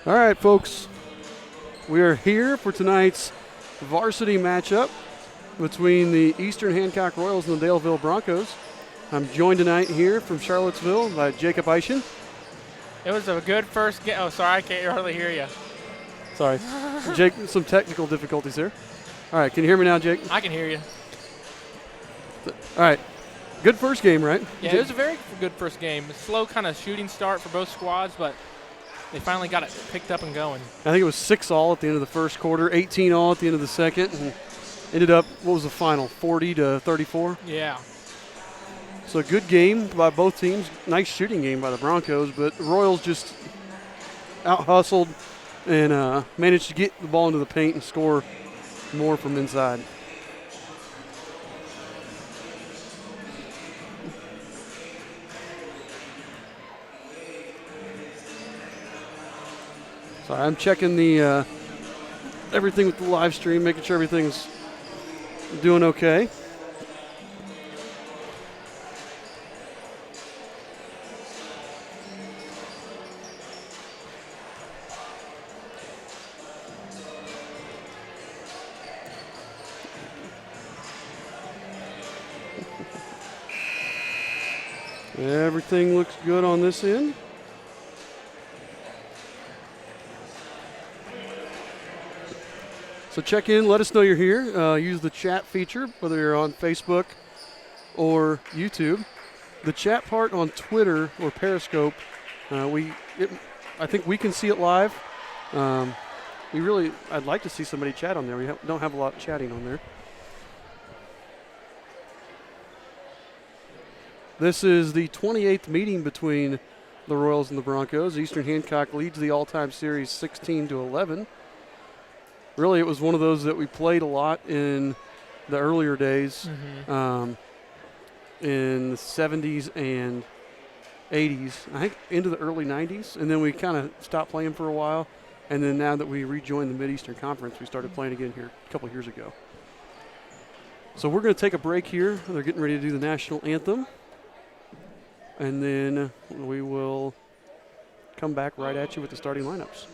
All right, folks. We are here for tonight's varsity matchup between the Eastern Hancock Royals and the Daleville Broncos. I'm joined tonight here from Charlottesville by Jacob Eischen. It was a good first game. Oh, sorry, I can't hardly hear you. Sorry. Jake, some technical difficulties here. All right, can you hear me now, Jake? I can hear you. All right. Good first game, right? Yeah, it was a very good first game. A slow kind of shooting start for both squads, but they finally got it picked up and going. I think it was 6-all at the end of the first quarter, 18-all at the end of the second, and ended up, what was the final, 40-34? Yeah. So a good game by both teams. Nice shooting game by the Broncos, but the Royals just out-hustled and managed to get the ball into the paint and score more from inside. So I'm checking the everything with the live stream, making sure everything's doing okay. Everything looks good on this end. So check in, let us know you're here. Use the chat feature, whether you're on Facebook or YouTube. The chat part on Twitter or Periscope, I think we can see it live. I'd like to see somebody chat on there. We don't have a lot of chatting on there. This is the 28th meeting between the Royals and the Broncos. Eastern Hancock leads the all-time series 16-11. Really, it was one of those that we played a lot in the earlier days, in the 70s and 80s, I think into the early 90s, and then we kind of stopped playing for a while, and then now that we rejoined the Mid-Eastern Conference, we started playing again here a couple years ago. So we're going to take a break here. They're getting ready to do the national anthem, and then we will come back right at you with the starting lineups.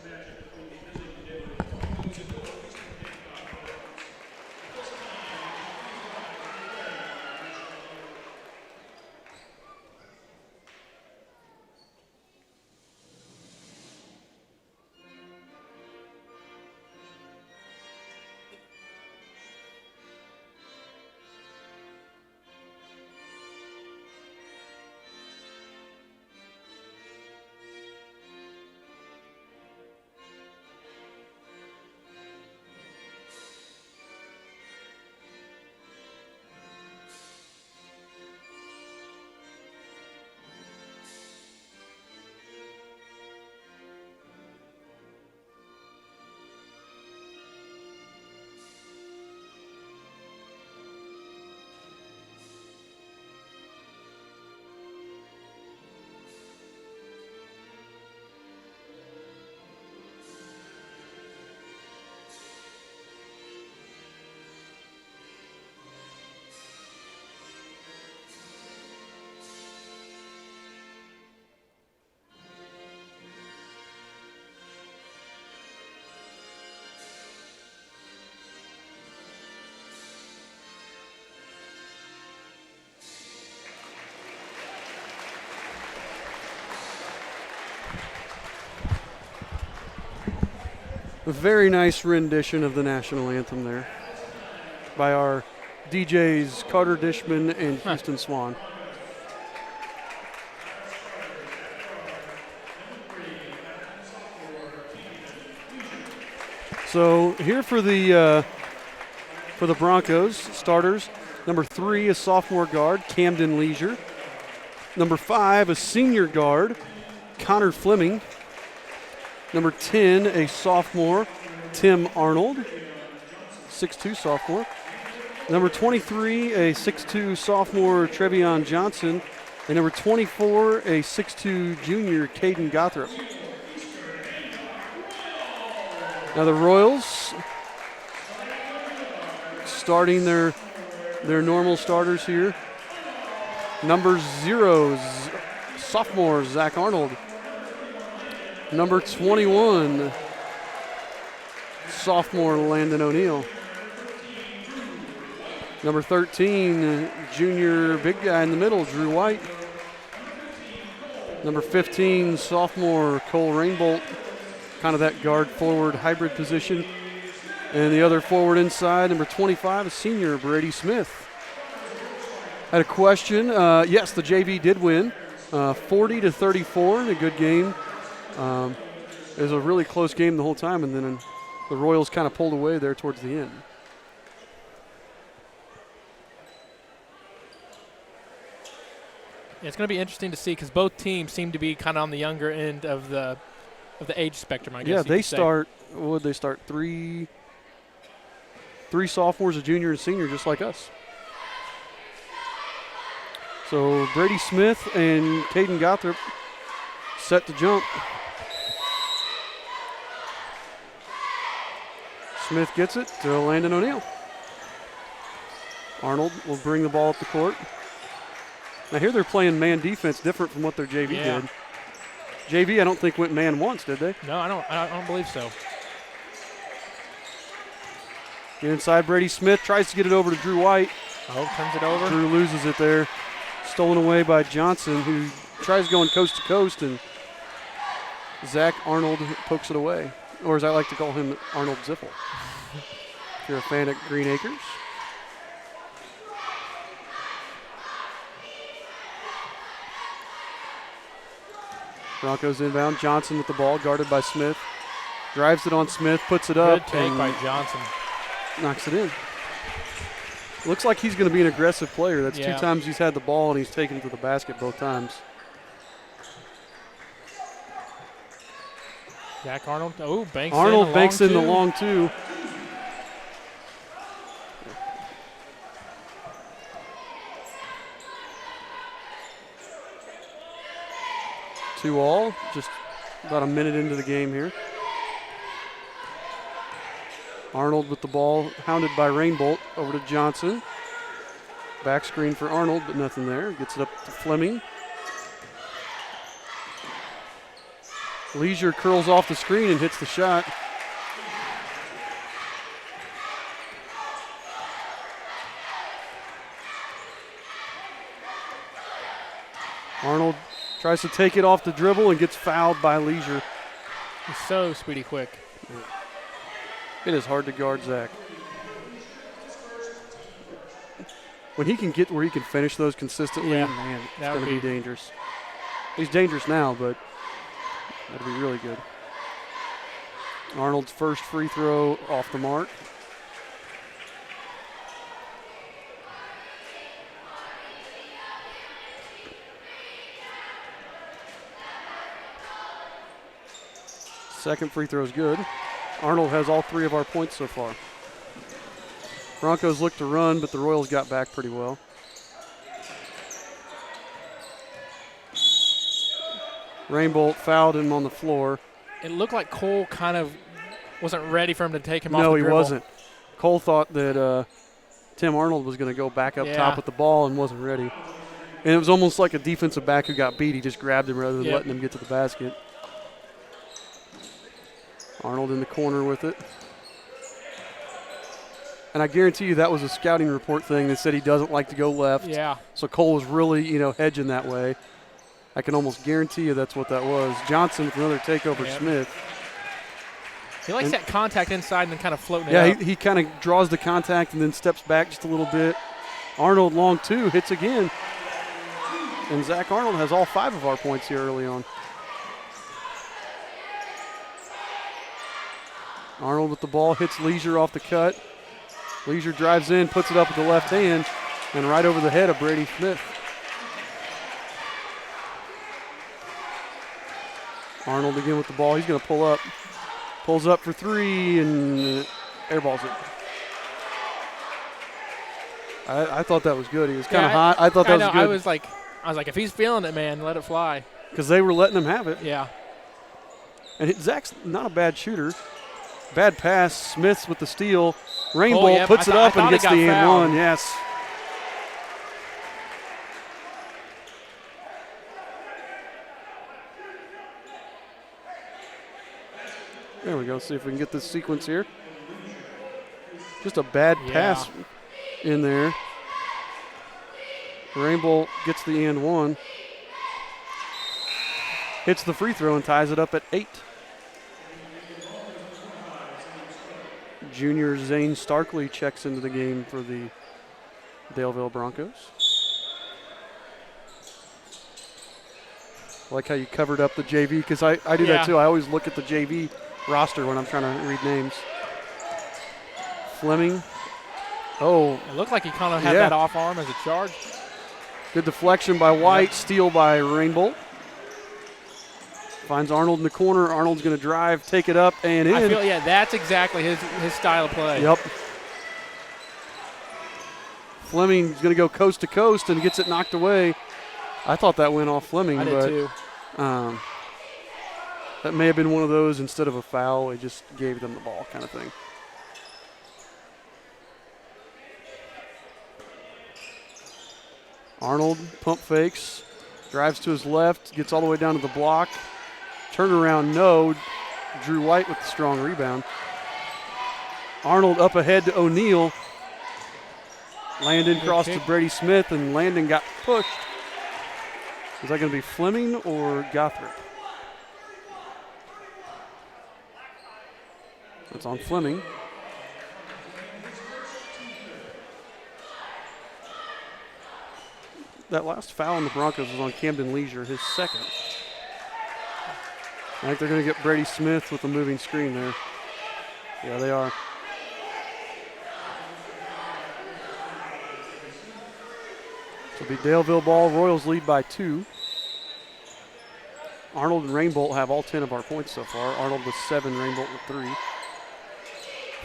A very nice rendition of the national anthem there by our DJs Carter Dishman and Houston Swan. So here for the Broncos starters, number 3 is sophomore guard Camden Leisure. Number 5 is senior guard Connor Fleming. Number 10, a sophomore, Tim Arnold, 6'2 sophomore. Number 23, a 6'2 sophomore, Trevion Johnson. And number 24, a 6'2 junior, Caden Gothrop. Now the Royals starting their normal starters here. Number 0, sophomore, Zach Arnold. Number 21, sophomore Landon O'Neill. Number 13, junior big guy in the middle, Drew White. Number 15, sophomore Cole Rainbolt, kind of that guard forward hybrid position. And the other forward inside, number 25, a senior, Brady Smith. Had a question. Yes, the JV did win, 40-34 in a good game. It was a really close game the whole time, and then the Royals kind of pulled away there towards the end. Yeah, it's going to be interesting to see because both teams seem to be kind of on the younger end of the age spectrum, I guess. Yeah, they start. What would they start? Three sophomores, a junior, and senior, just like us. So Brady Smith and Caden Gothrop set to jump. Smith gets it to Landon O'Neill. Arnold will bring the ball up the court. Now here they're playing man defense, different from what their JV did. JV, I don't think went man once, did they? No, I don't believe so. Get inside, Brady Smith tries to get it over to Drew White. Oh, turns it over. Drew loses it there. Stolen away by Johnson, who tries going coast to coast, and Zach Arnold pokes it away. Or as I like to call him, Arnold Ziffel. If you're a fan at Green Acres. Broncos inbound. Johnson with the ball, guarded by Smith. Drives it on Smith, puts it up. Good take by Johnson. Knocks it in. Looks like he's going to be an aggressive player. That's 2 times he's had the ball, and he's taken it to the basket both times. Jack Arnold. Oh, Arnold banks in the long two. Two all, just about a minute into the game here. Arnold with the ball, hounded by Rainbolt, over to Johnson. Back screen for Arnold, but nothing there. Gets it up to Fleming. Leisure curls off the screen and hits the shot. Arnold tries to take it off the dribble and gets fouled by Leisure. He's so speedy quick. It is hard to guard Zach. When he can get where he can finish those consistently, man, it's going to be dangerous. He's dangerous now, but that'd be really good. Arnold's first free throw off the mark. Second free throw is good. Arnold has all 3 of our points so far. Broncos look to run, but the Royals got back pretty well. Rainbolt fouled him on the floor. It looked like Cole kind of wasn't ready for him to take him off the dribble. No, he wasn't. Cole thought that Tim Arnold was going to go back up top with the ball and wasn't ready. And it was almost like a defensive back who got beat. He just grabbed him rather than letting him get to the basket. Arnold in the corner with it. And I guarantee you that was a scouting report thing that said he doesn't like to go left. Yeah. So Cole was really, hedging that way. I can almost guarantee you that's what that was. Johnson with another takeover, Smith. He likes that contact inside and then kind of floating it up. Yeah, he kind of draws the contact and then steps back just a little bit. Arnold long 2, hits again. And Zach Arnold has all 5 of our points here early on. Arnold with the ball, hits Leisure off the cut. Leisure drives in, puts it up with the left hand, and right over the head of Brady Smith. Arnold again with the ball. He's going to pull up. Pulls up for 3 and airballs it. I thought that was good. He was kind of hot. I thought that was good. I was like, if he's feeling it, man, let it fly. Because they were letting him have it. Yeah. And Zach's not a bad shooter. Bad pass. Smith's with the steal. Rainbolt puts it up and gets the and one. Yes. There we go. See if we can get this sequence here. Just a bad pass in there. Rainbow gets the and one. Hits the free throw and ties it up at 8. Junior Zane Starkley checks into the game for the Daleville Broncos. I like how you covered up the JV, because I do that too. I always look at the JV roster when I'm trying to read names. Fleming. Oh. It looked like he kind of had that off arm as a charge. Good deflection by White, steal by Rainbolt. Finds Arnold in the corner. Arnold's going to drive, take it up, and in. I feel, that's exactly his style of play. Yep. Fleming's going to go coast to coast and gets it knocked away. I thought that went off Fleming. I did too. That may have been one of those, instead of a foul, it just gave them the ball kind of thing. Arnold pump fakes, drives to his left, gets all the way down to the block. Turnaround, no. Drew White with the strong rebound. Arnold up ahead to O'Neal. Landon crossed to Brady Smith, and Landon got pushed. Is that going to be Fleming or Gothrop? That's on Fleming. That last foul on the Broncos was on Camden Leisure, his second. I think they're going to get Brady Smith with the moving screen there. Yeah, they are. So it'll be Daleville ball. Royals lead by 2. Arnold and Rainbolt have all 10 of our points so far. Arnold with 7, Rainbolt with 3.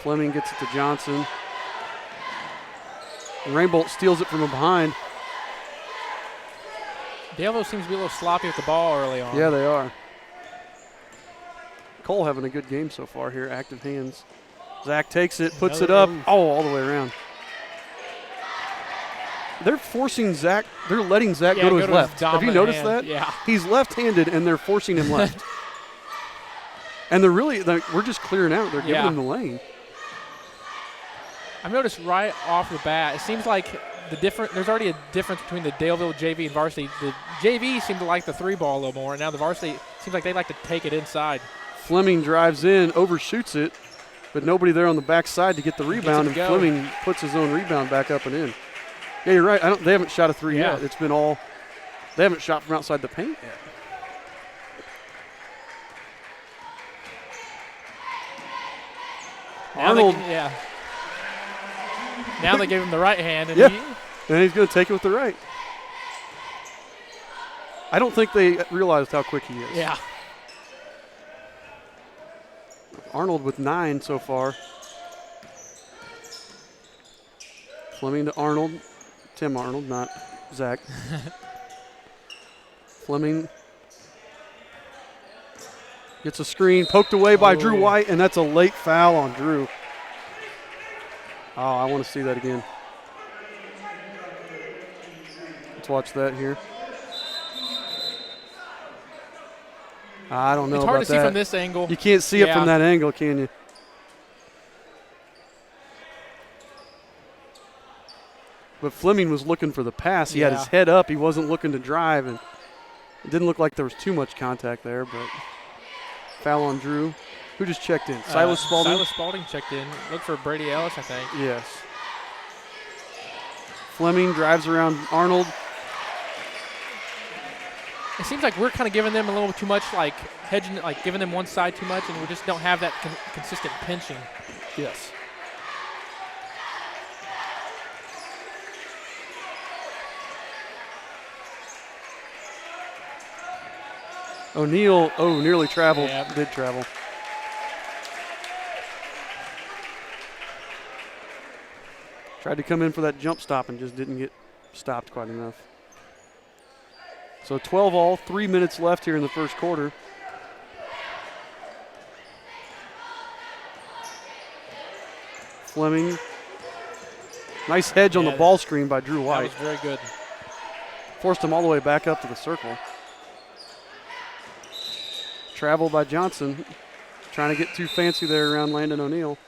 Fleming gets it to Johnson. And Rainbolt steals it from behind. Daleville seems to be a little sloppy with the ball early on. Yeah, they are. Cole having a good game so far here, active hands. Zach takes it, puts it up. Oh, all the way around. They're forcing Zach. They're letting Zach go to his left. Have you noticed that? Yeah. He's left-handed, and they're forcing him left. And we're just clearing out. They're giving him the lane. I've noticed right off the bat, it seems like there's already a difference between the Daleville JV and Varsity. The JV seemed to like the 3-ball a little more, and now the Varsity seems like they like to take it inside. Fleming drives in, overshoots it, but nobody there on the backside to get the rebound, and Fleming puts his own rebound back up and in. Yeah, you're right. They haven't shot a 3 yet. It's been they haven't shot from outside the paint yet. Arnold. Now they gave him the right hand. And and he's going to take it with the right. I don't think they realized how quick he is. Yeah. Arnold with 9 so far. Fleming to Arnold. Tim Arnold, not Zach. Fleming gets a screen, poked away by Drew White, and that's a late foul on Drew. Oh, I want to see that again. Let's watch that here. I don't know about that. It's hard to see from this angle. You can't see it from that angle, can you? But Fleming was looking for the pass. He had his head up. He wasn't looking to drive, and it didn't look like there was too much contact there, but foul on Drew. Who just checked in? Silas Spalding? Silas Spalding checked in. Look for Brady Ellis, I think. Yes. Fleming drives around Arnold. It seems like we're kind of giving them a little too much, like hedging, like giving them one side too much, and we just don't have that consistent pinching. Yes. O'Neal, nearly traveled. Yep. Did travel. Tried to come in for that jump stop and just didn't get stopped quite enough. So 12 all, 3 minutes left here in the first quarter. Fleming. Nice hedge on the ball screen by Drew White. That was very good. Forced him all the way back up to the circle. Travel by Johnson. trying to get too fancy there around Landon O'Neill.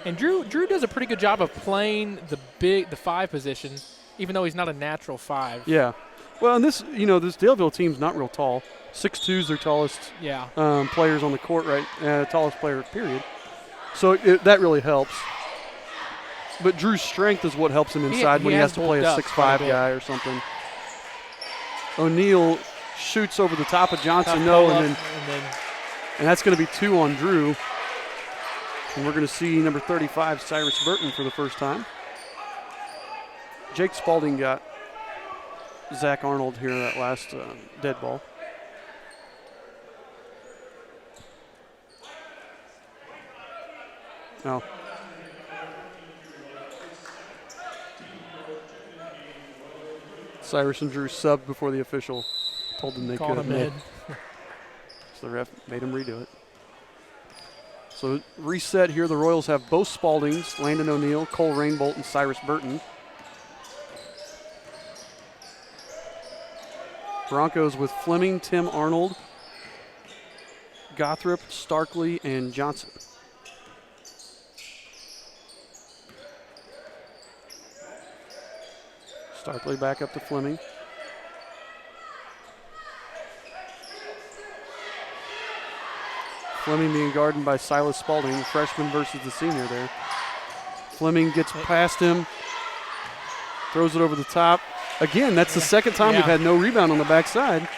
And Drew does a pretty good job of playing the 5 position, even though he's not a natural 5. Yeah. Well, and this Daleville team's not real tall. 6'2" is their tallest players on the court, right? Tallest player, period. So that really helps. But Drew's strength is what helps him inside when he has to play a 6'5" guy or something. O'Neill shoots over the top of Johnson, and that's going to be 2 on Drew. And we're going to see number 35, Cyrus Burton, for the first time. Jake Spalding got Zach Arnold here that last dead ball. No. Cyrus and Drew subbed before the official told them they Called could. him in. So the ref made him redo it. So reset here. The Royals have both Spaldings, Landon O'Neill, Cole Rainbolt, and Cyrus Burton. Broncos with Fleming, Tim Arnold, Gothrop, Starkley, and Johnson. Starkley back up to Fleming. Fleming being guarded by Silas Spalding, freshman versus the senior there. Fleming gets past him, throws it over the top. Again, that's the second time we've had no rebound on the backside.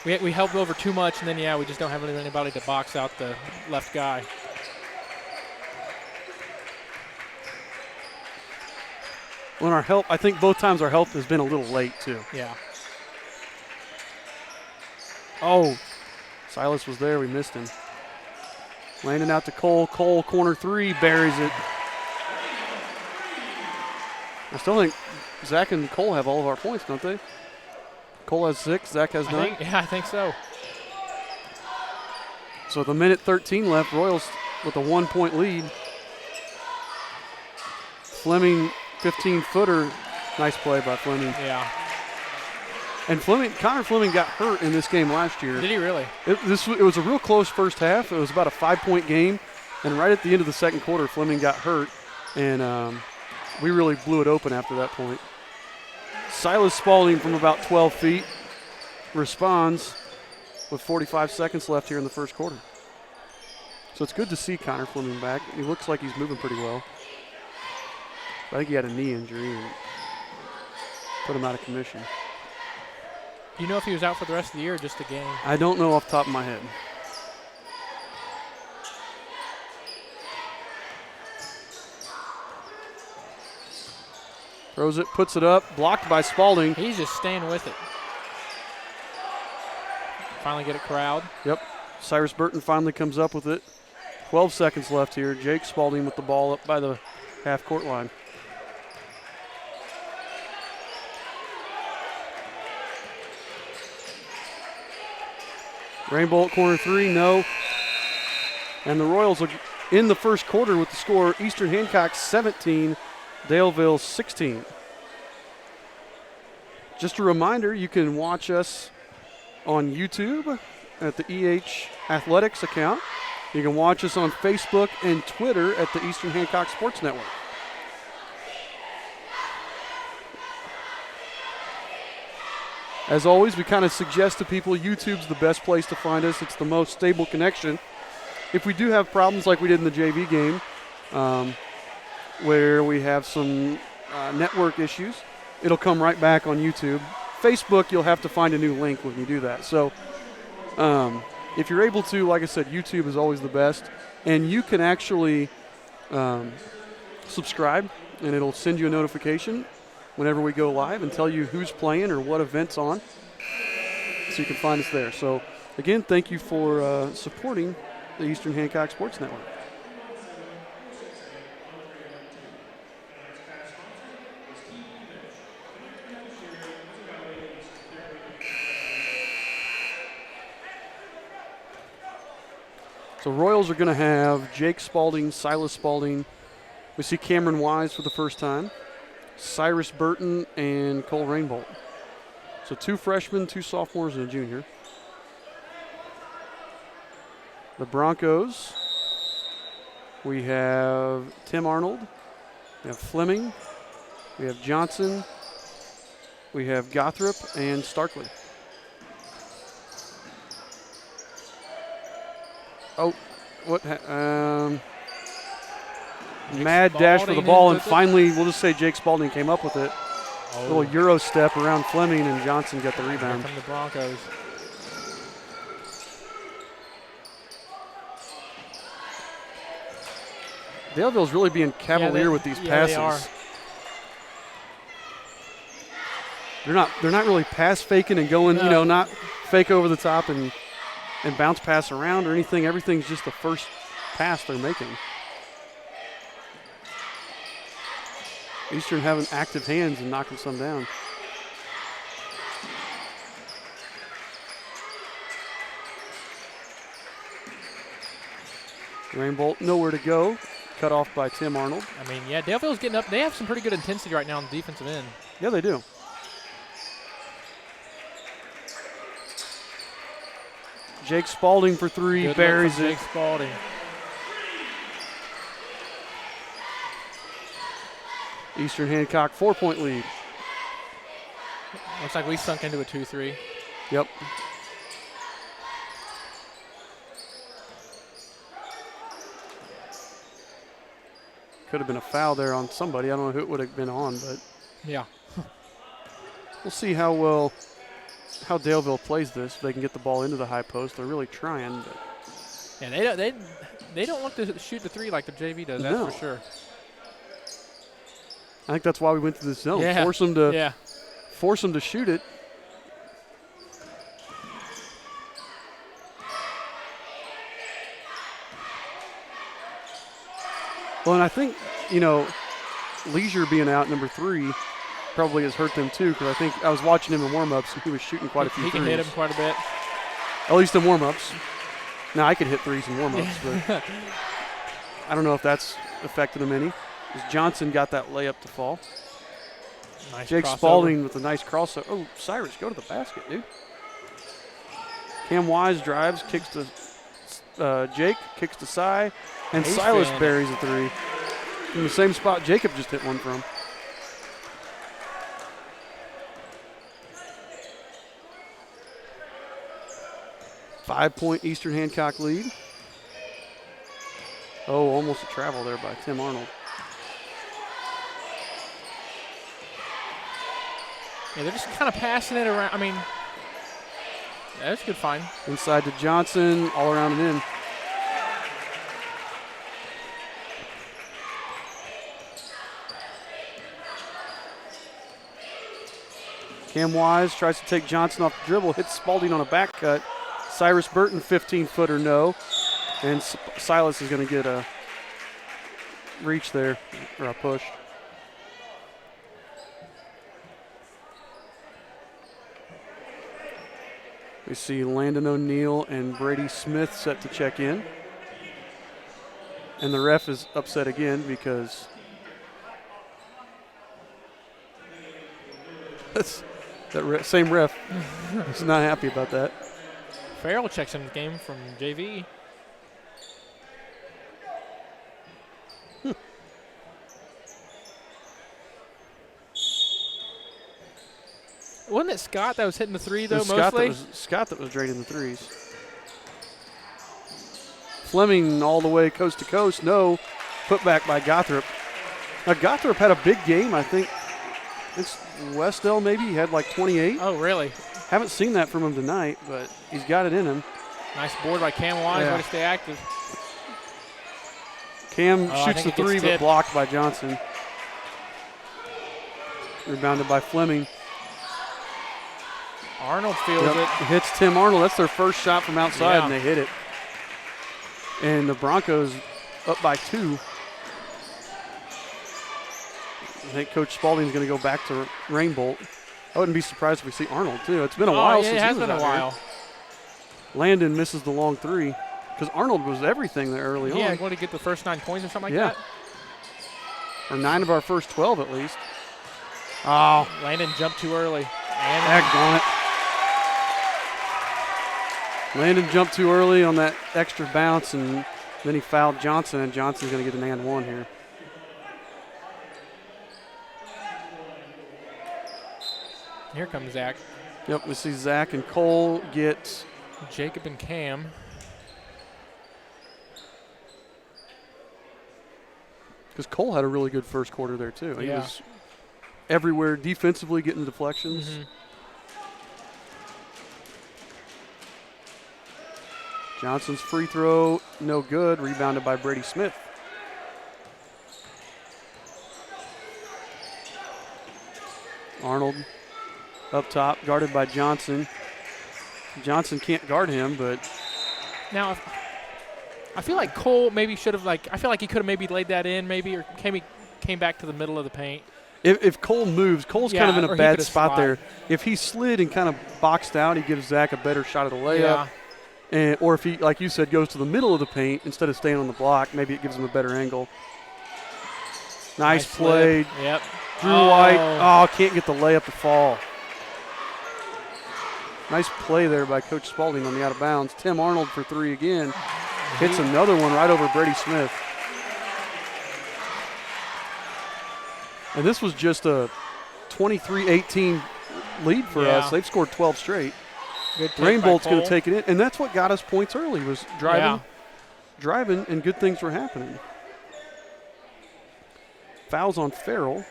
We helped over too much, and then, we just don't have anybody to box out the left guy. When our help, I think both times our help has been a little late, too. Yeah. Oh, Silas was there. We missed him. Landing out to Cole. Cole, corner 3, buries it. I still think Zach and Cole have all of our points, don't they? Cole has 6, Zach has 9. I think so. So with a minute 13 left, Royals with a 1-point lead. Fleming, 15-footer. Nice play by Fleming. Yeah. And Connor Fleming got hurt in this game last year. Did he really? It was a real close first half. It was about a 5-point game. And right at the end of the second quarter, Fleming got hurt. And we really blew it open after that point. Silas Spalding from about 12 feet responds with 45 seconds left here in the first quarter. So it's good to see Connor Fleming back. He looks like he's moving pretty well. I think he had a knee injury and put him out of commission. Do you know if he was out for the rest of the year or just a game? I don't know off the top of my head. Throws it, puts it up, blocked by Spalding. He's just staying with it. Finally get it corralled. Yep. Cyrus Burton finally comes up with it. 12 seconds left here. Jake Spalding with the ball up by the half-court line. Rainbolt, corner 3, no. And the Royals are in the first quarter with the score Eastern Hancock 17, Daleville 16. Just a reminder, you can watch us on YouTube at the EH Athletics account. You can watch us on Facebook and Twitter at the Eastern Hancock Sports Network. As always, we kind of suggest to people YouTube's the best place to find us. It's the most stable connection. If we do have problems like we did in the JV game, where we have some network issues, it'll come right back on YouTube. Facebook, you'll have to find a new link when you do that. So if you're able to, like I said, YouTube is always the best. And you can actually subscribe, and it'll send you a notification whenever we go live and tell you who's playing or what event's on. So you can find us there. So, again, thank you for supporting the Eastern Hancock Sports Network. So Royals are going to have Jake Spalding, Silas Spalding. We see Cameron Wise for the first time. Cyrus Burton and Cole Rainbolt. So 2 freshmen, 2 sophomores, and a junior. The Broncos, we have Tim Arnold, we have Fleming, we have Johnson, we have Gothrop, and Starkley. Oh, what? Mad dash for the ball, and finally, we'll just say Jake Spalding came up with it. Oh. Little Euro step around Fleming, and Johnson got the rebound. Here come the Broncos. Daleville's really being cavalier with these passes. They are. They're not really pass faking and going, No. not fake over the top and bounce pass around or anything. Everything's just the first pass they're making. Eastern having active hands and knocking some down. Rainbolt nowhere to go. Cut off by Tim Arnold. I mean, yeah, Daleville's getting up. They have some pretty good intensity right now on the defensive end. Yeah, they do. Jake Spalding for three, Good buries look it. from Jake Spalding. Eastern Hancock 4-point lead. Looks like we sunk into a 2-3. Yep. Could have been a foul there on somebody. I don't know who it would have been on, but Yeah. we'll see how Daleville plays this. If they can get the ball into the high post. They're really trying. But Yeah, they don't want to shoot the three like the JV does. That's No. for sure. I think that's why we went to this zone. Yeah. Force them to shoot it. Well, and I think, Leisure being out, number 3, probably has hurt them too, because I think I was watching him in warm-ups, and he was shooting quite a few He threes. can hit him quite a bit. At least in warm-ups. Now, I could hit threes in warm-ups, but I don't know if that's affected him any. As Johnson got that layup to fall. Nice Jake crossover. Spalding with a nice crossover. Oh, Cyrus, go to the basket, dude. Cam Wise drives, kicks to Jake, kicks to Cy, and He's Silas been- buries a three. In the same spot Jacob just hit one from. Five-point Eastern Hancock lead. Oh, almost a travel there by Tim Arnold. Yeah, they're just kind of passing it around. I mean, yeah, that's a good find. Inside to Johnson, all around and in. Cam Wise tries to take Johnson off the dribble, hits Spalding on a back cut. Cyrus Burton, 15-footer, no. And Silas is going to get a reach there, or a push. We see Landon O'Neill and Brady Smith set to check in. And the ref is upset again because same ref is not happy about that. Farrell checks in the game from JV. Wasn't it Scott that was hitting the three, though, It was mostly? Scott that was draining the threes. Fleming all the way coast to coast. No. Put back by Gothrop. Now, Gothrop had a big game, I think. It's Westdale, maybe. He had like 28. Oh, really? Haven't seen that from him tonight, but he's got it in him. Nice board by Cam Wise. Yeah. Way to stay active. Cam I shoots the think it gets three, but tipped. blocked by Johnson. Rebounded by Fleming. Arnold feels Yep. it. Hits Tim Arnold. That's their first shot from outside, Yeah. and they hit it. And the Broncos up by 2. I think Coach Spalding's going to go back to Rainbolt. I wouldn't be surprised if we see Arnold, too. It's been a while yeah, since it has he was been a out here. while. Landon misses the long three because Arnold was everything there early Yeah, on. going to get the first 9 points or something like Yeah. that. Or 9 of our first 12 at least. Oh, Landon jumped too early. And heck on it. Landon jumped too early on that extra bounce, and then he fouled Johnson, and Johnson's going to get an and one here. Here comes Zach. Yep, we see Zach and Cole get Jacob and Cam. because Cole had a really good first quarter there too. He Yeah. was everywhere defensively, getting deflections. Mm-hmm. Johnson's free throw, no good. Rebounded by Brady Smith. Arnold up top, guarded by Johnson. Johnson can't guard him, but Now, I feel like Cole maybe should have, I feel like he could have maybe laid that in maybe, or came back to the middle of the paint. if Cole moves, Cole's kind of in or a he bad could've spot slid. there. If he slid and kind of boxed out, he gives Zach a better shot at the layup. Yeah. Or if he, like you said, goes to the middle of the paint instead of staying on the block, maybe it gives him a better angle. Nice play. slip. Yep. Drew White. Oh, can't get the layup to fall. Nice play there by Coach Spalding on the out of bounds. Tim Arnold for three again. Hits another one right over Brady Smith. And this was just a 23-18 lead for us. They've scored 12 straight. Good take Rainbolt's by going to Cole. take it in. And that's what got us points early, was driving, and good things were happening. Fouls on Farrell.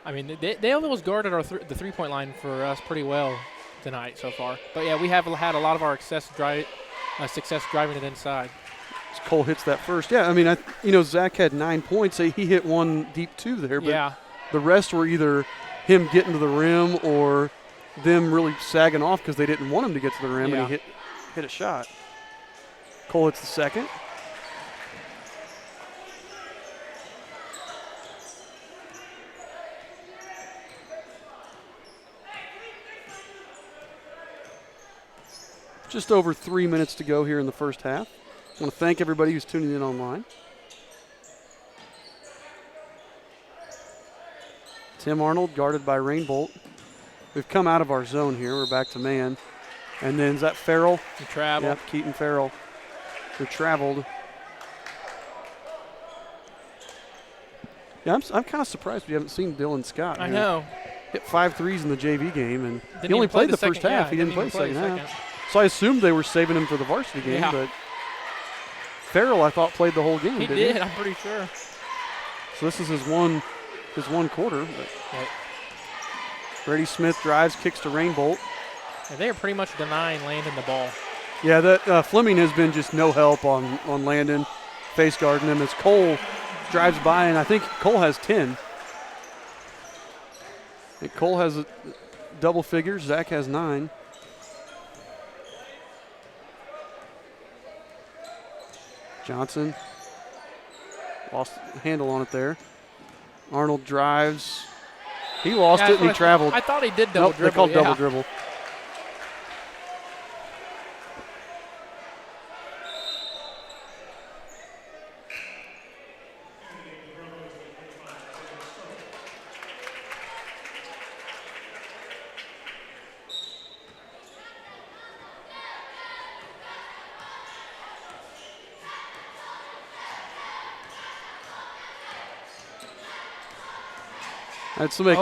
I mean, Daleville's guarded the three-point line for us pretty well tonight so far. But, yeah, we have had a lot of our success driving it inside. Cole hits that first. Yeah, I mean, Zach had 9 points. He hit one deep two there, but the rest were either him getting to the rim or them really sagging off because they didn't want him to get to the rim, and he hit a shot. Cole hits the second. Just over 3 minutes to go here in the first half. I want to thank everybody who's tuning in online. Tim Arnold guarded by Rainbolt. We've come out of our zone here. We're back to man. And then is that Farrell? He traveled. Yep, Keaton Farrell. Who traveled. Yeah, I'm kind of surprised we haven't seen Dylan Scott. I know. Hit 5 threes in the JV game, and Didn't he only even play played the first half. He didn't play the second half. So I assumed they were saving him for the varsity game, but Farrell, I thought, played the whole game. He didn't did, I'm pretty sure. So this is his one quarter. Brady Smith drives, kicks to Rainbolt. Yeah, they are pretty much denying Landon the ball. Yeah, that Fleming has been just no help on Landon, face guarding him as Cole drives by, and I think Cole has 10. And Cole has a double figures. Zach has 9. Johnson lost the handle on it there. Arnold drives. He lost it and he traveled. I thought he did double dribble. They called double dribble. I had somebody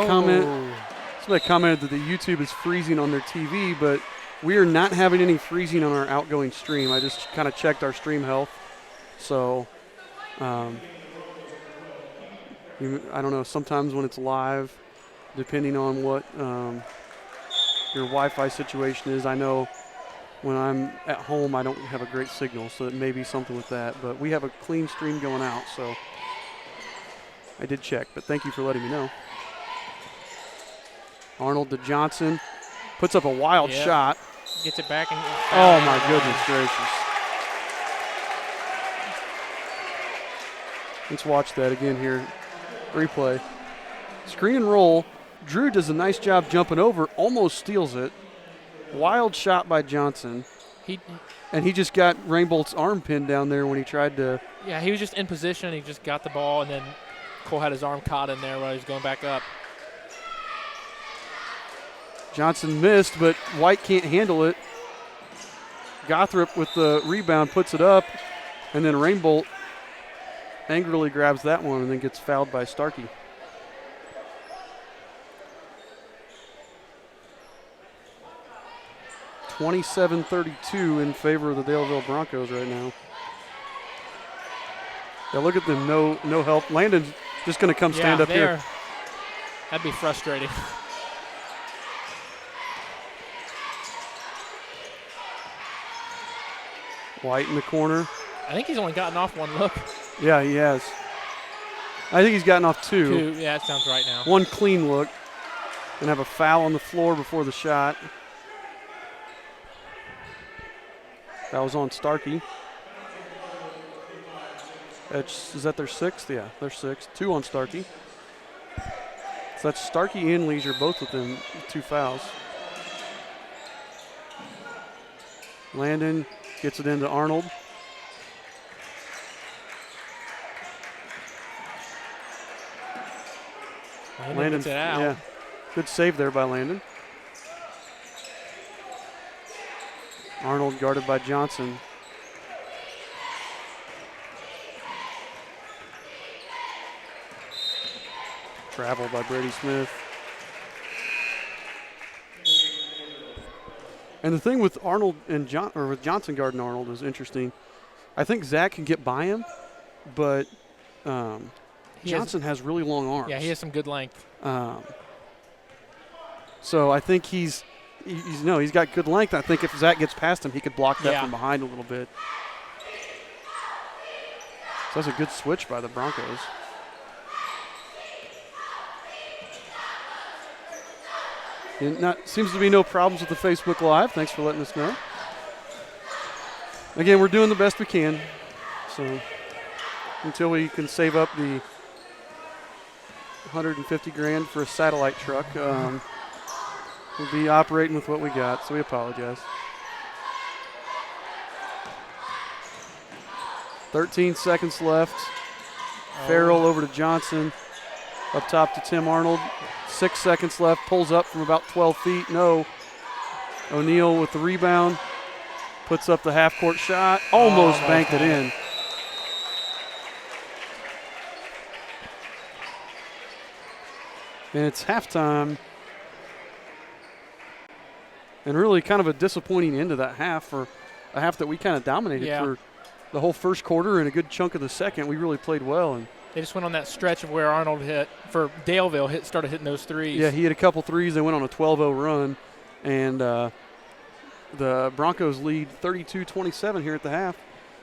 commented that the YouTube is freezing on their TV, but we are not having any freezing on our outgoing stream. I just kind of checked our stream health. So, I don't know, sometimes when it's live, depending on what your Wi-Fi situation is, I know when I'm at home I don't have a great signal, so it may be something with that. But we have a clean stream going out, so I did check. But thank you for letting me know. Arnold to Johnson. Puts up a wild shot. Gets it back. And oh, my goodness gracious. Let's watch that again here. Replay. Screen and roll. Drew does a nice job jumping over. Almost steals it. Wild shot by Johnson. And he just got Rainbolt's arm pinned down there when he tried to. Yeah, he was just in position. He just got the ball, and then Cole had his arm caught in there while he was going back up. Johnson missed, but White can't handle it. Gothrop with the rebound puts it up, and then Rainbolt angrily grabs that one and then gets fouled by Starkey. (27-32) in favor of the Daleville Broncos right now. Yeah, look at them, no help. Landon's just going to come stand up here. That'd be frustrating. White in the corner. I think he's only gotten off one look. Yeah, he has. I think he's gotten off two. Yeah, that sounds right now. One clean look. And have a foul on the floor before the shot. That was on Starkey. Is that their sixth? Yeah, their sixth. Two on Starkey. So that's Starkey and Leisure, both with them, 2 fouls. Landon gets it into Arnold. Landon gets it out. Yeah, good save there by Landon. Arnold guarded by Johnson. Travel by Brady Smith. And the thing with Arnold and with Johnson guarding Arnold is interesting. I think Zach can get by him, but Johnson has really long arms. Yeah, he has some good length. So I think he's got good length. I think if Zach gets past him, he could block that from behind a little bit. So that's a good switch by the Broncos. And seems to be no problems with the Facebook Live. Thanks for letting us know. Again, we're doing the best we can. So until we can save up the $150,000 for a satellite truck, we'll be operating with what we got. So we apologize. 13 seconds left. Farrell over to Johnson. Up top to Tim Arnold. 6 seconds left. Pulls up from about 12 feet. No. O'Neal with the rebound. Puts up the half-court shot. Almost banked it in. And it's halftime. And really kind of a disappointing end to that half for a half that we kind of dominated for the whole first quarter and a good chunk of the second. We really played well. And they just went on that stretch of where Arnold hit for Daleville, started hitting those threes. Yeah, he hit a couple threes. They went on a 12-0 run. And the Broncos lead 32-27 here at the half.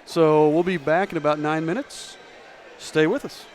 So we'll be back in about 9 minutes. Stay with us.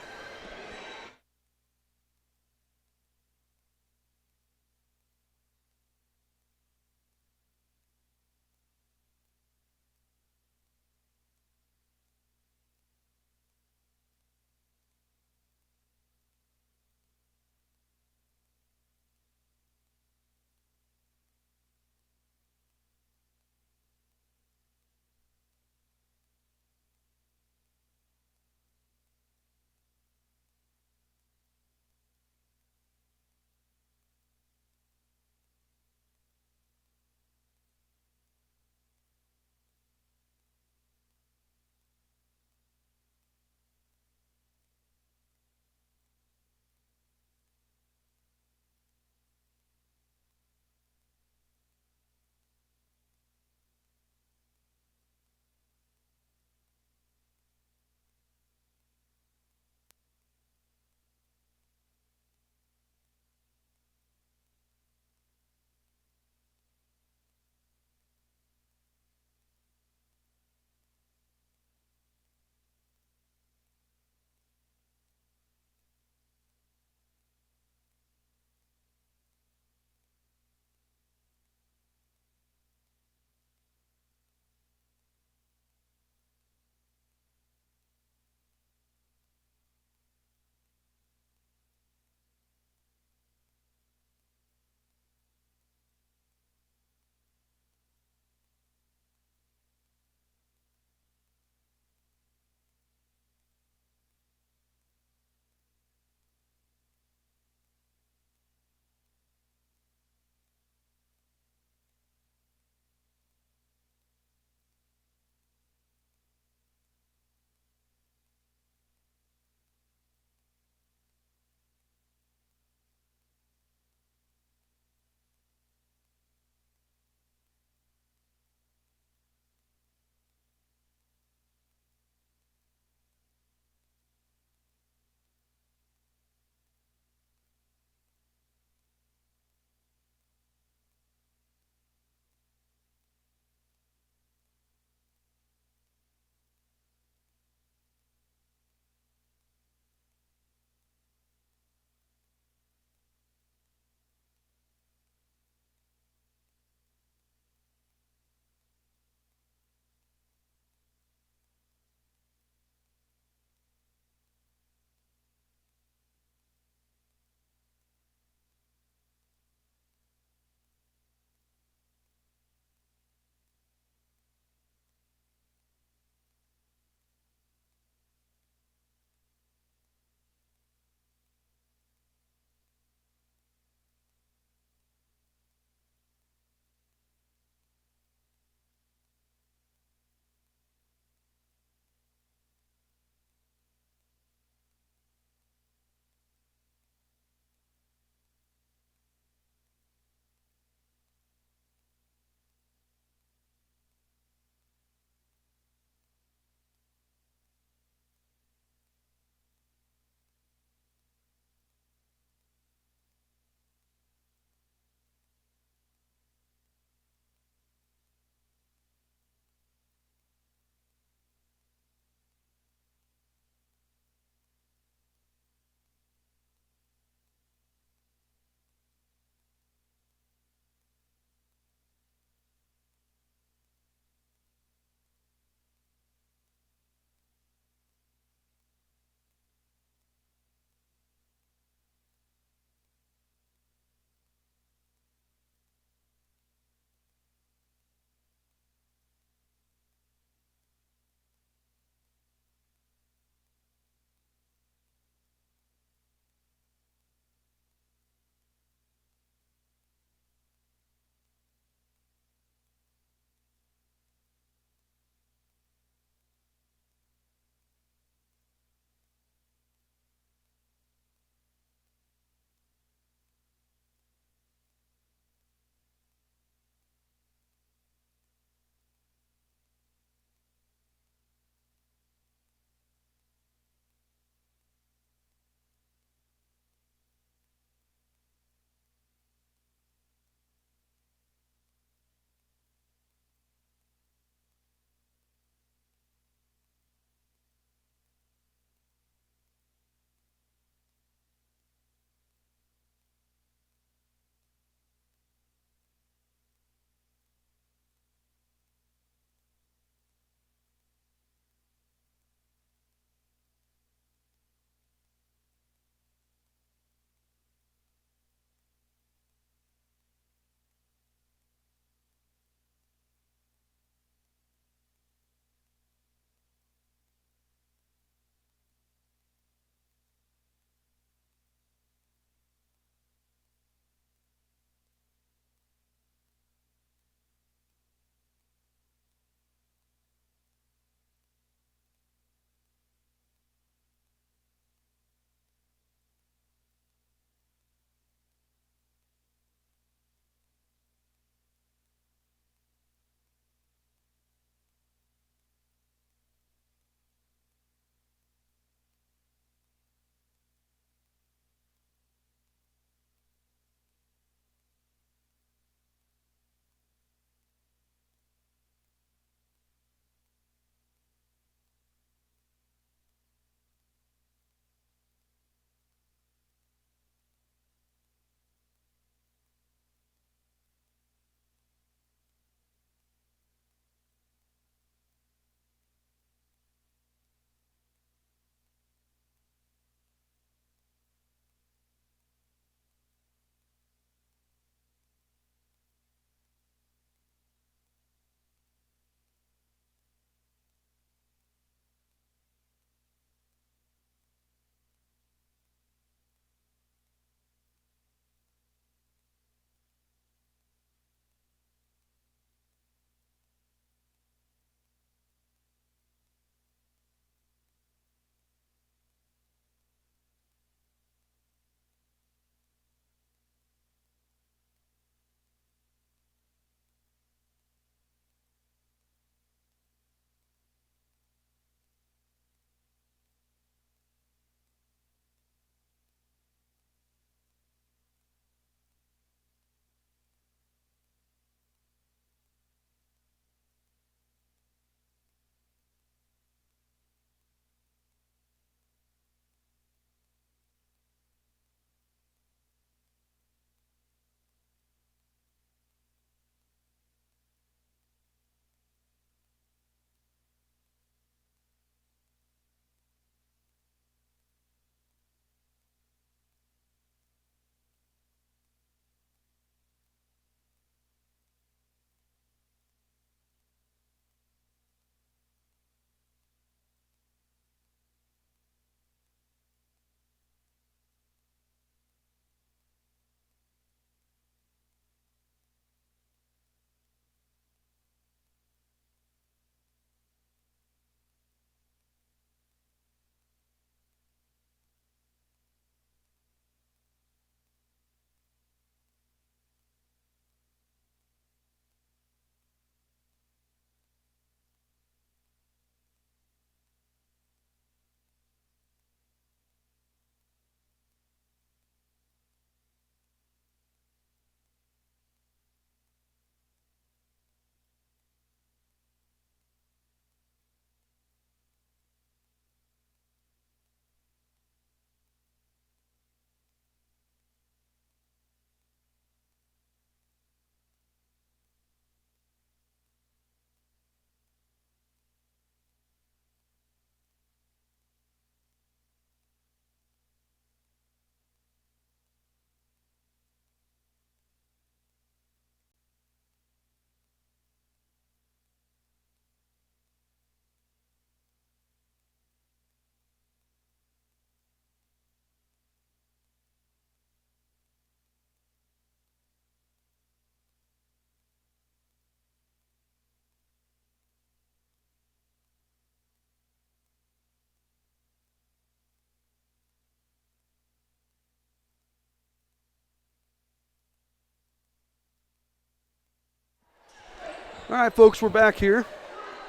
All right, folks, we're back here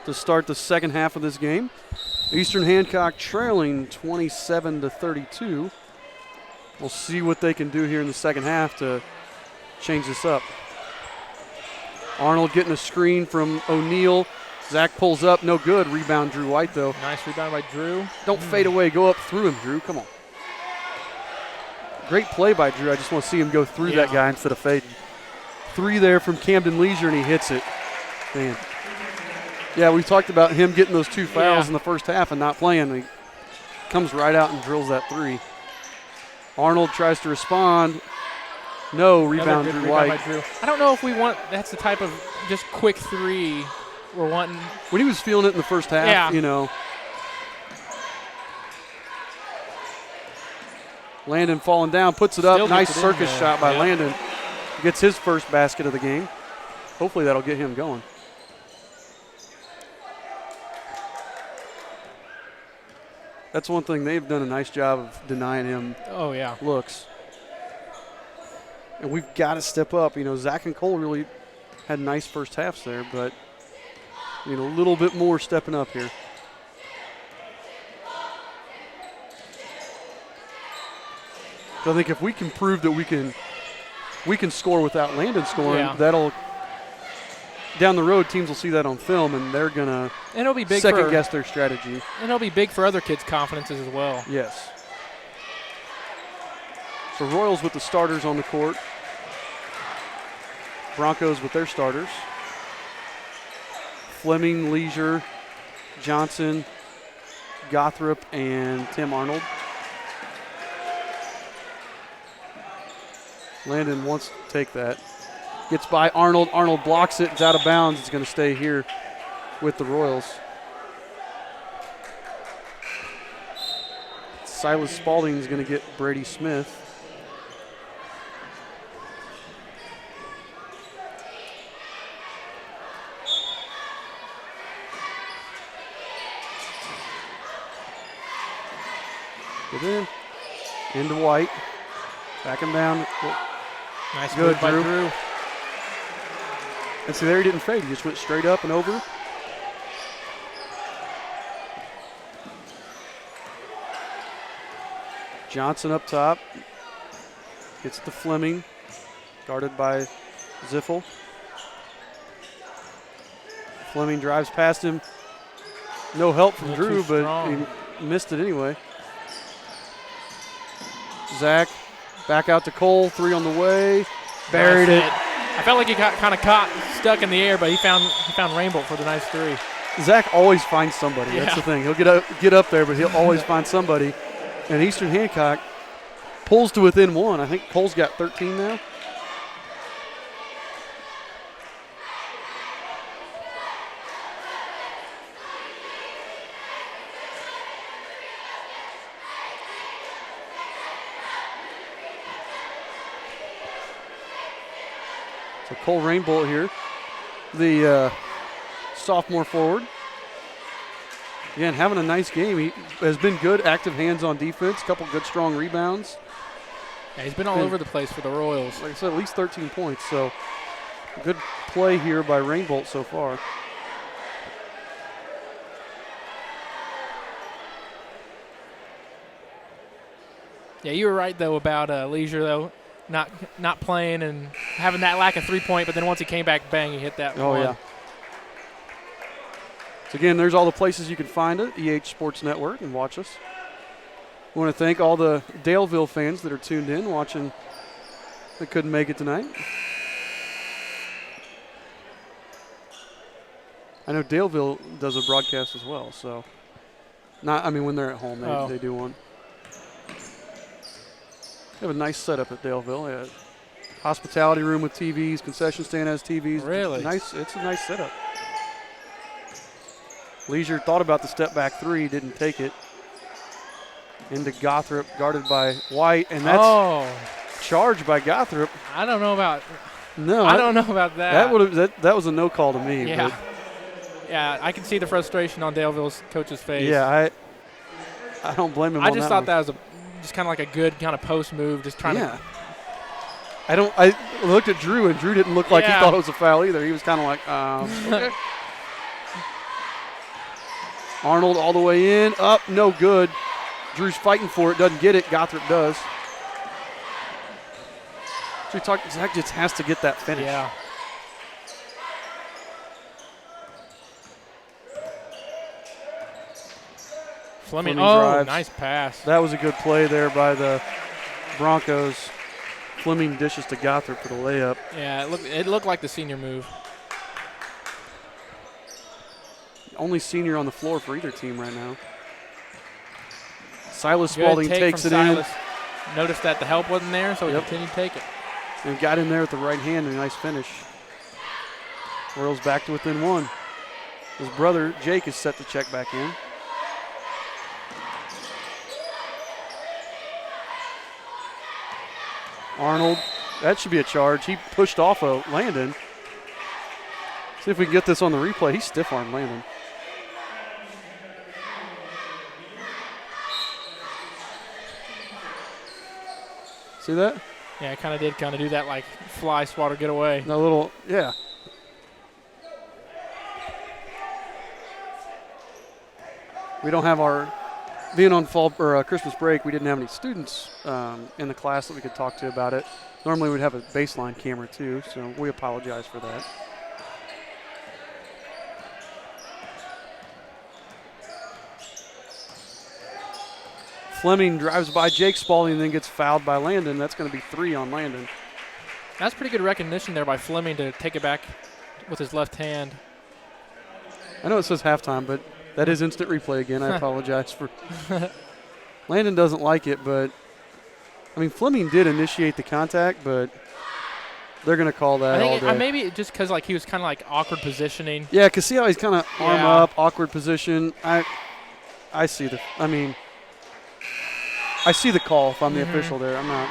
to start the second half of this game. Eastern Hancock trailing 27-32. We'll see what they can do here in the second half to change this up. Arnold getting a screen from O'Neal. Zach pulls up, no good. Rebound, Drew White, though. Nice rebound by Drew. Don't fade away. Go up through him, Drew. Come on. Great play by Drew. I just want to see him go through that guy instead of fading. 3 there from Camden Leisure, and he hits it. Man. Yeah, we talked about him getting those 2 fouls in the first half and not playing. He comes right out and drills that 3. Arnold tries to respond. No, rebound, Drew White. By Drew. I don't know if we want – that's the type of just quick 3 we're wanting. When he was feeling it in the first half, you know. Landon falling down, puts it up. Nice circus shot by Landon. Gets his first basket of the game. Hopefully that'll get him going. That's one thing. They've done a nice job of denying him looks. And we've got to step up. You know, Zach and Cole really had nice first halves there, but, you know, a little bit more stepping up here. So I think if we can prove that we can score without Landon scoring, that'll down the road teams will see that on film and they're gonna second guess their strategy. And it'll be big for other kids' confidences as well. Yes. So Royals with the starters on the court. Broncos with their starters. Fleming, Leisure, Johnson, Gothrop, and Tim Arnold. Landon wants to take that. Gets by Arnold. Arnold blocks it. It's out of bounds. It's going to stay here with the Royals. Silas Spalding is going to get Brady Smith. Get in. Into White. Back him down. Nice move by Drew. And see, there he didn't fade. He just went straight up and over. Johnson up top. Gets to Fleming. Guarded by Ziffel. Fleming drives past him. No help from Drew, but he missed it anyway. Zach back out to Cole. 3 on the way. Buried it. I felt like he got kind of caught, stuck in the air, but he found Rainbolt for the nice 3. Zach always finds somebody. That's the thing. He'll get up there, but he'll always find somebody. And Eastern Hancock pulls to within 1. I think Cole's got 13 now. So Cole Rainbolt here, the sophomore forward. Again, having a nice game. He has been good, active hands on defense, a couple good, strong rebounds. Yeah, he's been all over the place for the Royals. Like I said, at least 13 points. So good play here by Rainbolt so far. Yeah, you were right, though, about Leisure, though. Not playing and having that lack of 3-point, but then once he came back, bang, he hit that one. Yeah. So, again, there's all the places you can find it, EH Sports Network, and watch us. We want to thank all the Daleville fans that are tuned in, watching that couldn't make it tonight. I know Daleville does a broadcast as well, so when they're at home, they do one. They have a nice setup at Daleville. Hospitality room with TVs, concession stand has TVs. Really? Nice. It's a nice setup. Leisure thought about the step back 3, didn't take it. Into Gothrop, guarded by White, and that's charged by Gothrop. I don't know about. No, I don't know about that. That was a no call to me. Yeah. But yeah, I can see the frustration on Daleville's coach's face. Yeah, I don't blame him. I just thought that was just kind of like a good kind of post move, just trying to. I looked at Drew, and Drew didn't look like he Yeah. thought it was a foul either. He was kind of like, okay. Arnold all the way in, up, no good. Drew's fighting for it, doesn't get it. Gothrop does. So Zach just has to get that finish. Yeah. Fleming drives. Nice pass. That was a good play there by the Broncos. Fleming dishes to Gothrop for the layup. Yeah, it looked like the senior move. Only senior on the floor for either team right now. Silas Good Spalding take takes from it Silas. Noticed that the help wasn't there, so he continued to take it. in and got in there with the right hand and a nice finish. Royals back to within one. His brother Jake is set to check back in. Arnold, that should be a charge. He pushed off of Landon. See if we can get this on the replay. He stiff-armed Landon. See that? Yeah, it kind of did do that like fly swatter get away. That little, yeah. We don't have being on fall or Christmas break, we didn't have any students in the class that we could talk to about it. Normally we'd have a baseline camera too, so we apologize for that. Fleming drives by Jake Spalding and then gets fouled by Landon. That's going to be 3 on Landon. That's pretty good recognition there by Fleming to take it back with his left hand. I know it says halftime, but that is instant replay again. I apologize for. Landon doesn't like it, but I mean Fleming did initiate the contact, but they're going to call that all day. Maybe just because like he was kind of like awkward positioning. Yeah, because see how he's kind of arm up, awkward position. I see the. I mean, I see the call if I'm the official there. I'm not.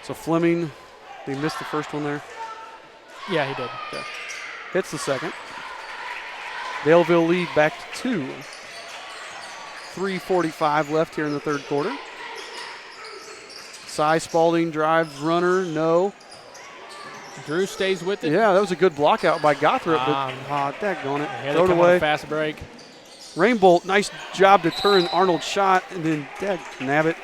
So Fleming, he missed the first one there. Yeah, he did. Okay. Hits the second. Daleville lead back to 2. 3:45 left here in the third quarter. Cy Spalding drives runner, no. Drew stays with it. Yeah, that was a good block out by Gothrop, but daggone it. Yeah, Throw it away. Fast break. Rainbolt, nice job to turn Arnold's shot, and then nabbit.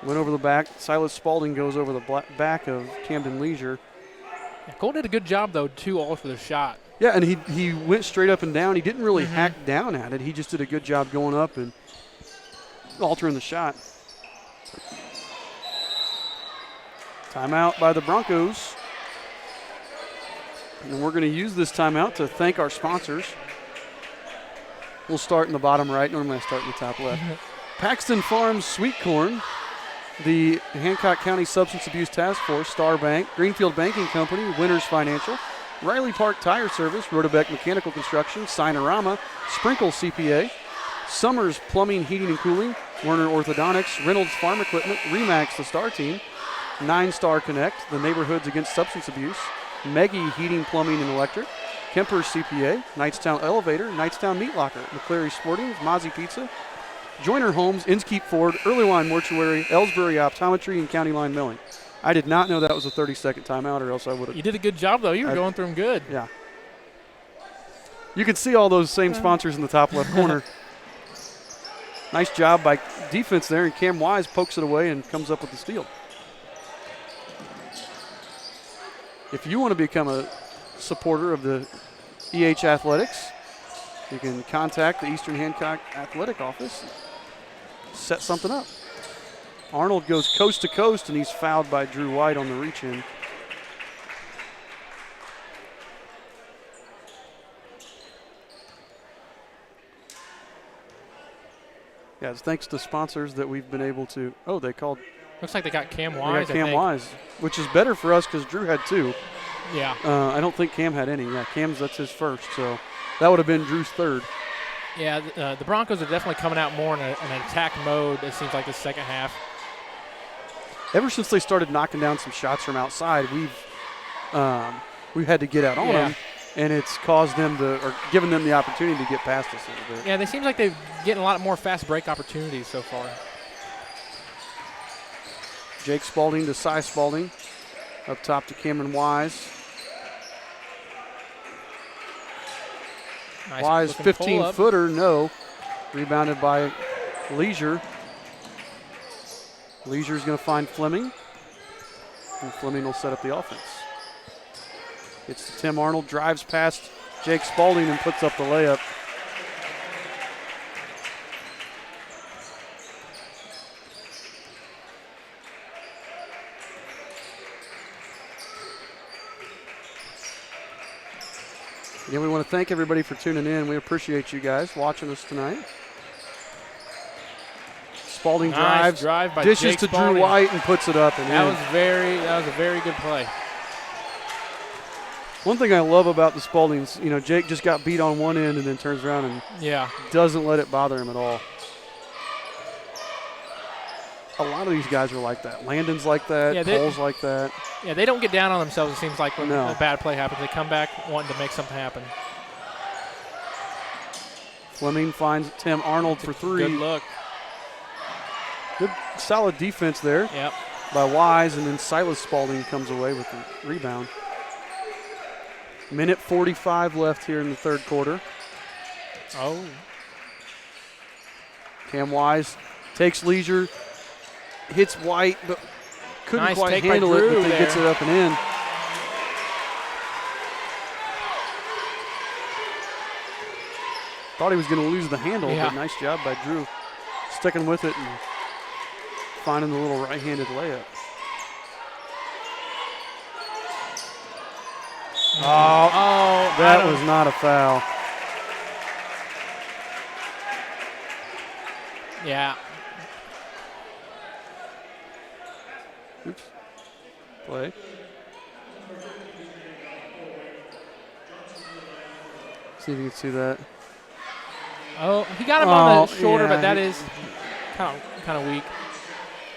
Went over the back. Silas Spalding goes over the back of Camden Leisure. Yeah, Cole did a good job, though, 2 all for the shot. Yeah, and he went straight up and down. He didn't really hack down at it. He just did a good job going up and altering the shot. Timeout by the Broncos. And we're going to use this timeout to thank our sponsors. We'll start in the bottom right. Normally I start in the top left. Paxton Farms Sweet Corn, the Hancock County Substance Abuse Task Force, Star Bank, Greenfield Banking Company, Winners Financial, Riley Park Tire Service, Rotobeck Mechanical Construction, Sinorama, Sprinkle CPA, Summers Plumbing, Heating and Cooling, Werner Orthodontics, Reynolds Farm Equipment, Remax the Star Team, 9 Star Connect, the Neighborhoods Against Substance Abuse, Meggie Heating, Plumbing and Electric, Kemper's CPA, Knightstown Elevator, Knightstown Meat Locker, McCleary Sporting, Mozzie Pizza, Joyner Homes, Inskeep Ford, Early Line Mortuary, Ellsbury Optometry, and County Line Milling. I did not know that was a 30-second timeout, or else I would have. You did a good job, though. You were going through them good. Yeah. You can see all those same sponsors in the top left corner. Nice job by defense there, and Cam Wise pokes it away and comes up with the steal. If you want to become a supporter of the EH Athletics, you can contact the Eastern Hancock Athletic Office, set something up. Arnold goes coast to coast, and he's fouled by Drew White on the reach-in. Yeah, it's thanks to sponsors that we've been able to. Oh, they called. Looks like they got Cam They Wise. got Cam Wise, which is better for us because Drew had 2. Yeah. I don't think Cam had any. Yeah, that's his first, so that would have been Drew's 3rd. Yeah, the Broncos are definitely coming out more in an attack mode, it seems like, the second half. Ever since they started knocking down some shots from outside, we've we had to get out on them, and it's caused them to, or given them the opportunity to get past us a little bit. Yeah, they seem like they're getting a lot more fast break opportunities so far. Jake Spalding to Cy Spalding. Up top to Cameron Wise. Nice Wise 15-footer, no. Rebounded by Leisure. Leisure's going to find Fleming. And Fleming will set up the offense. It's to Tim Arnold, drives past Jake Spalding and puts up the layup. Again, we want to thank everybody for tuning in. We appreciate you guys watching us tonight. Spalding nice drives, by dishes Jake to Spalding. Drew White and puts it up and that in. was a very good play. One thing I love about the Spaldings, Jake just got beat on one end and then turns around and doesn't let it bother him at all. A lot of these guys are like that. Landon's like that. Cole's like that. Yeah, they don't get down on themselves, it seems like, when No. a bad play happens. They come back wanting to make something happen. Fleming finds Tim Arnold for three. Good look. Good, solid defense there Yep. by Wise, and then Silas Spalding comes away with the rebound. Minute 45 left here in the third quarter. Oh. Cam Wise takes Leisure, hits White, but couldn't Nice quite take by handle it, Drew but then gets there. it up and in. Thought he was going to lose the handle, but nice job by Drew sticking with it and finding the little right-handed layup. Oh, that was not a foul. Yeah. Oops. Play. See if you can see that. Oh, he got him on the shoulder, yeah, but that is kind of weak.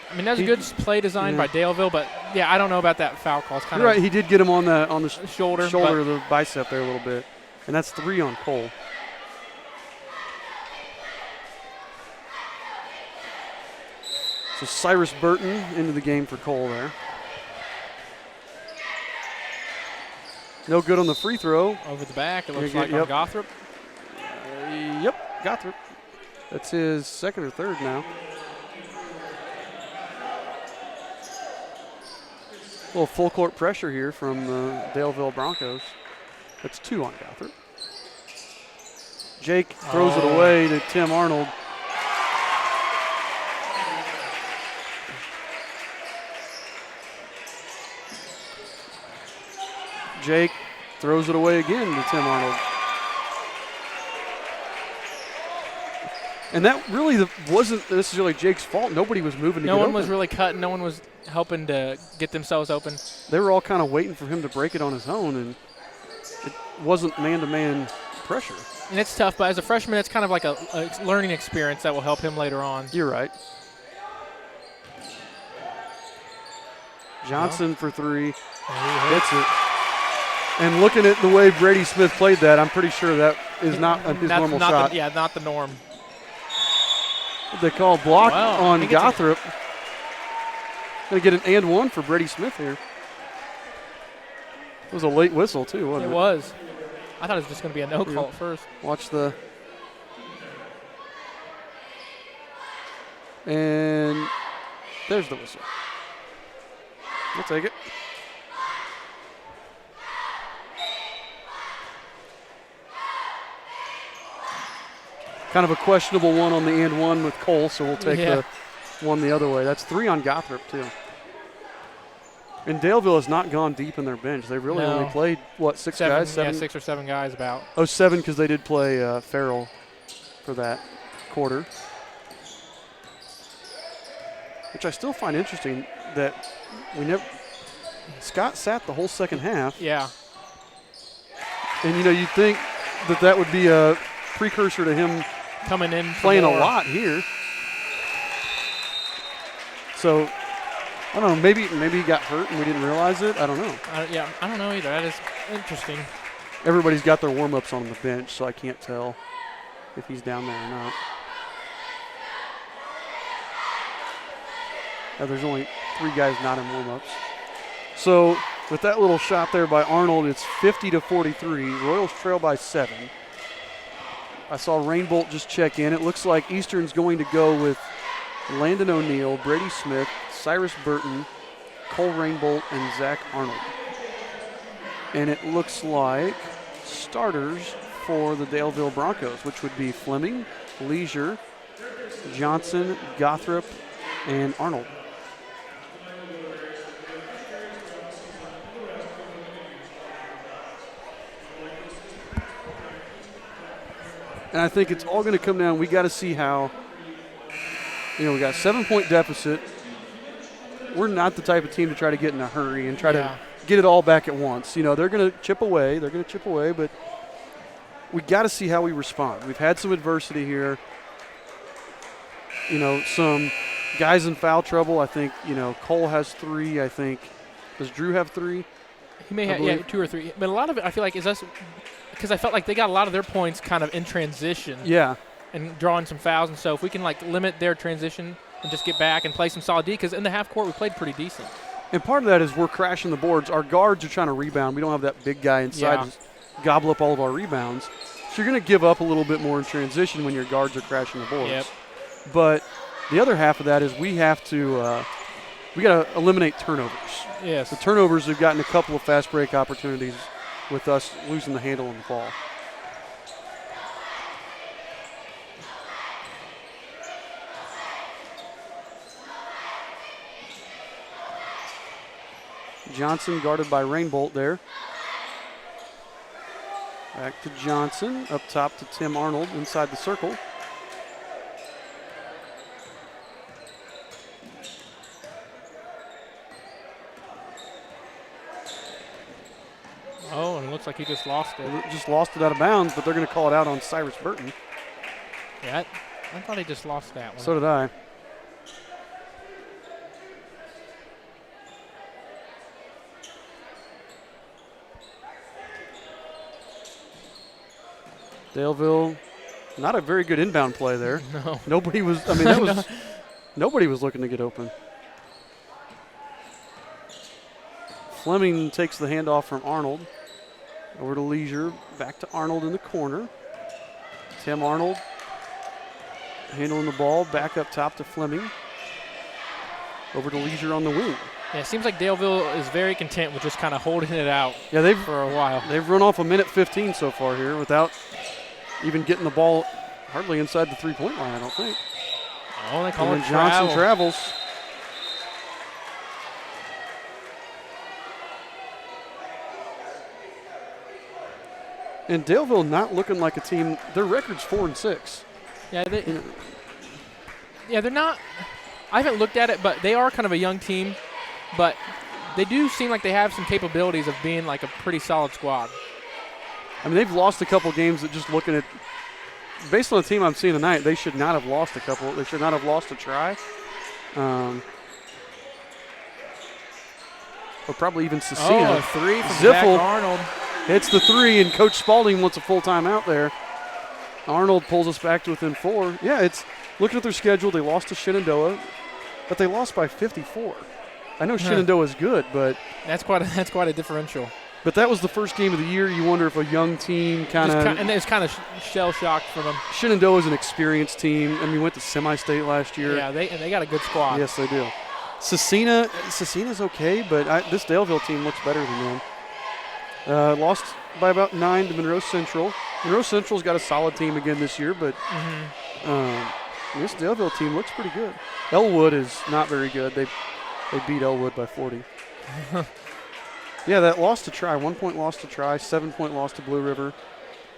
I mean, that was a good play design by Daleville, but yeah, I don't know about that foul call. It's kind You're of right. He did get him on the shoulder, of the bicep there a little bit, and that's 3 on Cole. So Cyrus Burton into the game for Cole there. No good on the free throw. Over the back, it looks like on Gothrop. Yep, Gothrop. That's his second or third now. A little full court pressure here from the Daleville Broncos. That's 2 on Gothrop. Jake throws it away to Tim Arnold. Jake throws it away again to Tim Arnold. And that really wasn't necessarily Jake's fault. Nobody was moving to get No one open. was really cutting. No one was helping to get themselves open. They were all kind of waiting for him to break it on his own, and it wasn't man-to-man pressure. And it's tough, but as a freshman, it's kind of like a learning experience that will help him later on. You're right. Johnson for 3. Gets it. And looking at the way Brady Smith played that, I'm pretty sure that is not his normal shot. Not the norm. They call block on Gothrop. Going to get an and one for Brady Smith here. It was a late whistle, too, wasn't it? It was. I thought it was just going to be a no call at first. Watch the. And there's the whistle. We'll take it. Kind of a questionable one on the and one with Cole, so we'll take the one the other way. That's 3 on Gothrop, too. And Daleville has not gone deep in their bench. They really only played, 6 guys? 7? Yeah, 6 or 7 guys about. Oh, 7 because they did play Farrell for that quarter. Which I still find interesting that Scott sat the whole second half. Yeah. And, you'd think that would be a precursor to him coming in playing a lot here. So I don't know. Maybe he got hurt and we didn't realize it. I don't know. Yeah, I don't know either. That is interesting. Everybody's got their warm-ups on the bench, so I can't tell if he's down there or not. There's only 3 guys not in warm-ups. So with that little shot there by Arnold, it's 50-43. Royals trail by 7. I saw Rainbolt just check in. It looks like Eastern's going to go with Landon O'Neill, Brady Smith, Cyrus Burton, Cole Rainbolt, and Zach Arnold. And it looks like starters for the Daleville Broncos, which would be Fleming, Leisure, Johnson, Gothrop, and Arnold. And I think it's all going to come down. We got to see how, we got a 7-point deficit. We're not the type of team to try to get in a hurry and try to get it all back at once. They're going to chip away. But we got to see how we respond. We've had some adversity here. Some guys in foul trouble. I think, Cole has 3. I think, does Drew have 3? He may have, 2 or 3. But a lot of it, I feel like, is us because I felt like they got a lot of their points kind of in transition. Yeah. And drawing some fouls. And so if we can, limit their transition and just get back and play some solid D, because in the half court we played pretty decent. And part of that is we're crashing the boards. Our guards are trying to rebound. We don't have that big guy inside to gobble up all of our rebounds. So you're going to give up a little bit more in transition when your guards are crashing the boards. Yep. But the other half of that is we have to we got to eliminate turnovers. Yes. The turnovers have gotten a couple of fast break opportunities with us losing the handle on the ball. Johnson guarded by Rainbolt there. Back to Johnson, up top to Tim Arnold inside the circle. Oh, and it looks like he just lost it. Just lost it out of bounds, but they're going to call it out on Cyrus Burton. Yeah, I thought he just lost that one. So did I. Daleville, not a very good inbound play there. No. Nobody was, that was, nobody was looking to get open. Fleming takes the handoff from Arnold. Over to Leisure, back to Arnold in the corner. Tim Arnold handling the ball, back up top to Fleming. Over to Leisure on the wing. Yeah, it seems like Daleville is very content with just kind of holding it out for a while. They've run off a minute 15 so far here without even getting the ball hardly inside the three-point line, I don't think. Oh, they call it Johnson travels. And Daleville not looking like a team. Their record's 4-6. Yeah, they're not. I haven't looked at it, but they are kind of a young team. But they do seem like they have some capabilities of being like a pretty solid squad. They've lost a couple games that just looking at, based on the team I'm seeing tonight, they should not have lost a couple. They should not have lost a try. Or probably even Cecina. Oh, a 3 from Zach Arnold. Hits the 3, and Coach Spalding wants a full timeout there. Arnold pulls us back to within 4. Yeah, it's looking at their schedule. They lost to Shenandoah, but they lost by 54. I know Shenandoah is good, but that's quite a differential. But that was the first game of the year. You wonder if a young team and it's kind of shell shocked for them. Shenandoah is an experienced team. We went to semi-state last year. Yeah, they got a good squad. Yes, they do. Cecina's okay, but this Daleville team looks better than them. Lost by about 9 to Monroe Central. Monroe Central's got a solid team again this year, but this Daleville team looks pretty good. Elwood is not very good. They beat Elwood by 40. Yeah, that loss to try. 1 point loss to try. 7-point loss to Blue River.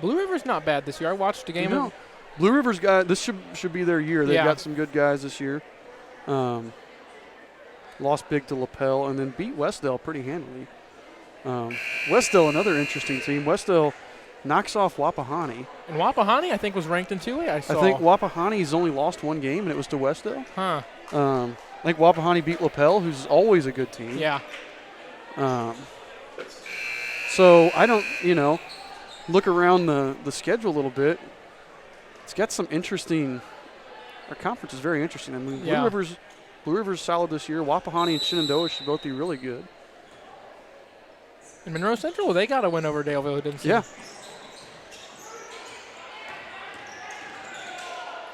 Blue River's not bad this year. I watched a game. Blue River's got this should be their year. They've got some good guys this year. Lost big to LaPel and then beat Westdale pretty handily. Westdale, another interesting team. Westdale knocks off Wapahani. And Wapahani, I think, was ranked in 2A. I think Wapahani's only lost 1 game, and it was to Westdale. Huh. I think Wapahani beat LaPel, who's always a good team. Yeah. So I don't, look around the schedule a little bit. It's got some interesting. Our conference is very interesting. I mean, Blue River's solid this year. Wapahani and Shenandoah should both be really good. And Monroe Central, they got to win over Daleville, didn't they? Yeah.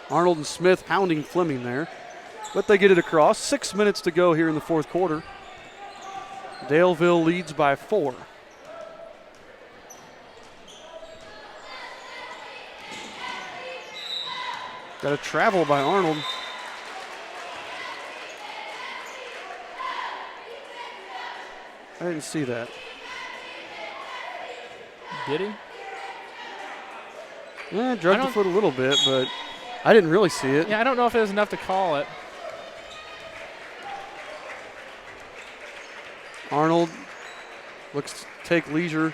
Arnold and Smith hounding Fleming there. But they get it across. 6 minutes to go here in the fourth quarter. Daleville leads by 4. Got a travel by Arnold. I didn't see that. Did he? Yeah, drugged the foot a little bit, but I didn't really see it. Yeah, I don't know if it was enough to call it. Arnold looks to take leisure.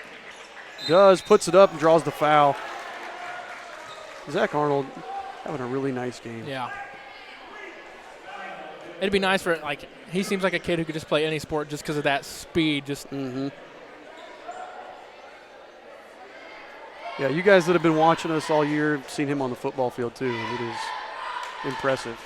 Puts it up and draws the foul. Zach Arnold having a really nice game. Yeah. It'd be nice for, he seems like a kid who could just play any sport just because of that speed. Yeah, you guys that have been watching us all year have seen him on the football field too, and it is impressive.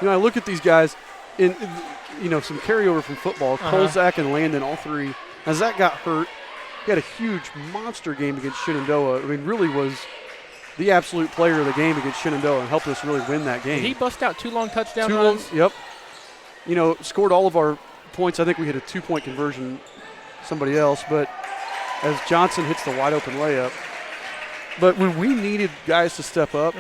I look at these guys in some carryover from football. Cole, Zach, and Landon, all three. Now, Zach got hurt. He had a huge monster game against Shenandoah. I mean, really was the absolute player of the game against Shenandoah and helped us really win that game. Did he bust out 2 long touchdown runs? Yep. Scored all of our points. I think we hit a 2-point conversion, somebody else, but as Johnson hits the wide open layup. But when we needed guys to step up,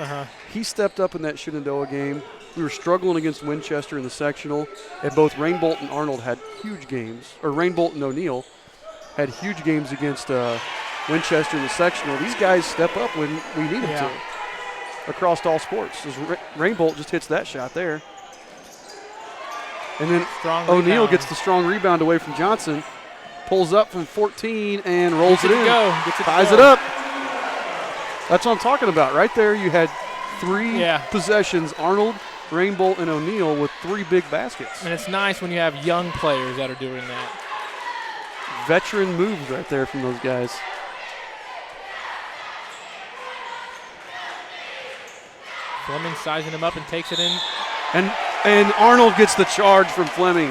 he stepped up in that Shenandoah game. We were struggling against Winchester in the sectional, and both Rainbolt and Arnold had huge games, or Rainbolt and O'Neill had huge games against Winchester in the sectional. These guys step up when we need them to, across all sports. As Rainbolt just hits that shot there. And then O'Neill gets the strong rebound away from Johnson, pulls up from 14 and rolls it in. Ties it up. That's what I'm talking about. Right there you had 3 possessions, Arnold, Rainbolt, and O'Neill with 3 big baskets. And it's nice when you have young players that are doing that. Veteran moves right there from those guys. Fleming sizing him up and takes it in. And Arnold gets the charge from Fleming.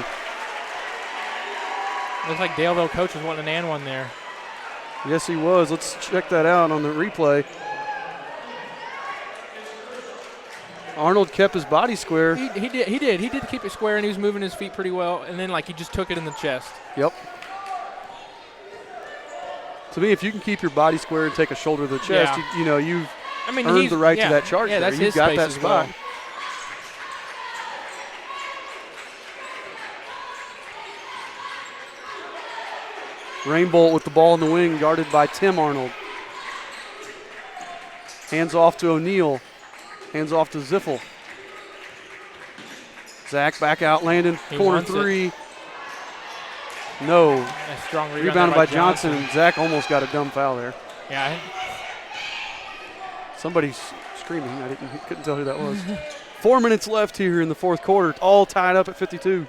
Looks like Daleville coach was wanting an and one there. Yes, he was. Let's check that out on the replay. Arnold kept his body square. He did. He did keep it square, and he was moving his feet pretty well. And then, he just took it in the chest. Yep. To me, if you can keep your body square and take a shoulder to the chest, you've earned the right to that charge. Yeah, that's You've his got space that as spot. well. Rainbolt with the ball in the wing, guarded by Tim Arnold. Hands off to O'Neill. Hands off to Ziffel. Zach back out, Landon. Corner 3. No. A strong Rebounded by Johnson. Zach almost got a dumb foul there. Yeah. Somebody's screaming. Couldn't tell who that was. 4 minutes left here in the fourth quarter. It's all tied up at 52.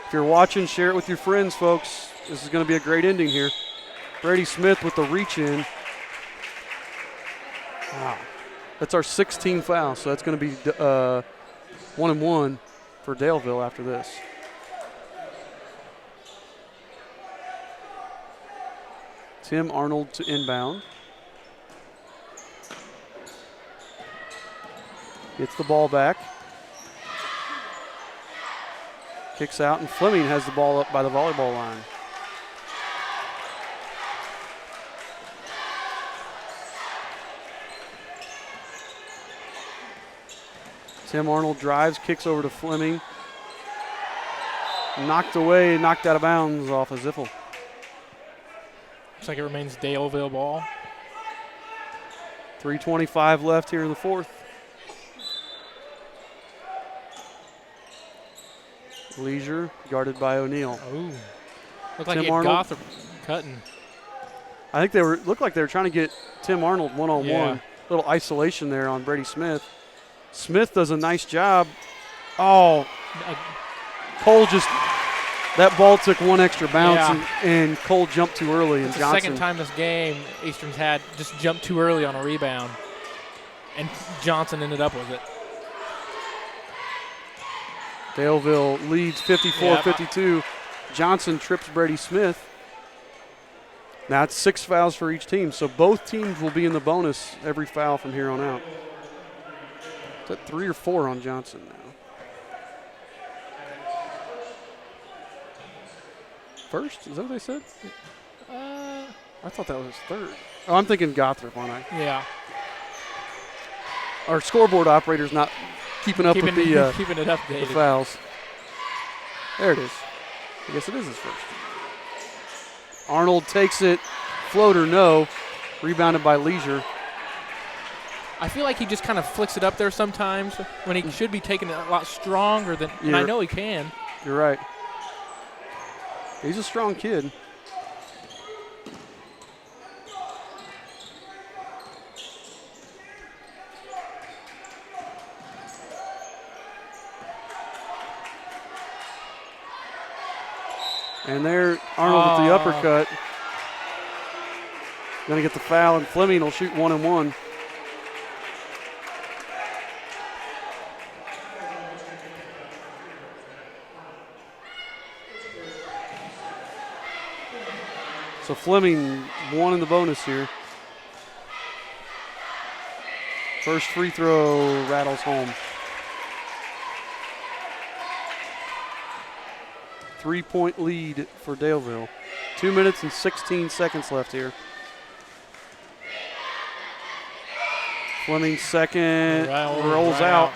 If you're watching, share it with your friends, folks. This is going to be a great ending here. Brady Smith with the reach in. Wow. That's our 16th foul, so that's going to be 1-1 for Daleville after this. Tim Arnold to inbound. Gets the ball back. Kicks out, and Fleming has the ball up by the volleyball line. Tim Arnold drives, kicks over to Fleming. Knocked away, knocked out of bounds off of Ziffel. Looks like it remains Daleville ball. 3:25 left here in the fourth. Leisure, guarded by O'Neill. Ooh. Looked like Tim Arnold Gotham cutting. I think looked like they were trying to get Tim Arnold one-on-one. little isolation there on Brady Smith. Smith does a nice job. Oh, Cole just – that ball took one extra bounce, and Cole jumped too early. It's the second time this game Eastern's had just jumped too early on a rebound, and Johnson ended up with it. Daleville leads 54-52. Johnson trips Brady Smith. Now it's 6 fouls for each team, so both teams will be in the bonus every foul from here on out. Is that 3 or 4 on Johnson now? First? Is that what they said? I thought that was third. Oh, I'm thinking Gothrop, aren't I? Yeah. Our scoreboard operator's not keeping up with keeping it the updated. fouls. There it is. I guess it is his first. Arnold takes it. Floater, no. Rebounded by Leisure. I feel like he just kind of flicks it up there sometimes when he should be taking it a lot stronger than – and I know he can. You're right. He's a strong kid. And there, Arnold with the uppercut. Going to get the foul, and Fleming will shoot 1-and-1. So Fleming won in the bonus here. First free throw rattles home. 3-point lead for Daleville. 2 minutes and 16 seconds left here. Fleming second, rolls out.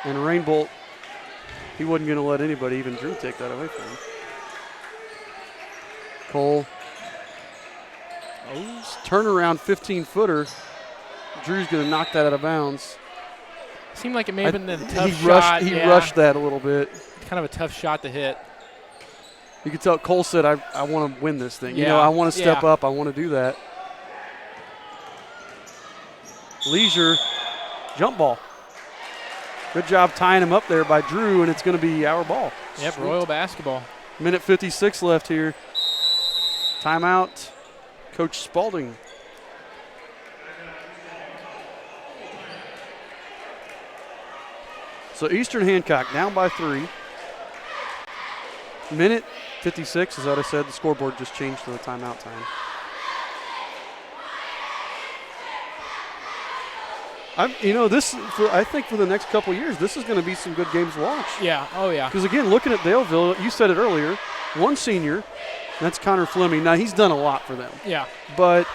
And Rainbolt, he wasn't going to let anybody, even Drew, take that away from him. Cole. Turnaround 15-footer. Drew's going to knock that out of bounds. Seemed like it may have been a tough shot. He rushed that a little bit. Kind of a tough shot to hit. You could tell Cole said, I want to win this thing. You know, I want to step up. I want to do that. Leisure, jump ball. Good job tying him up there by Drew, and it's going to be our ball. Yep, Sweet. Royal basketball. Minute 56 left here. Timeout. Coach Spalding. So Eastern Hancock down by 3. Minute 56 is what I said. The scoreboard just changed to the timeout time. I think for the next couple of years, this is going to be some good games to watch. Yeah, oh yeah. Because again, looking at Daleville, you said it earlier, one senior, that's Connor Fleming. Now, he's done a lot for them. Yeah. But,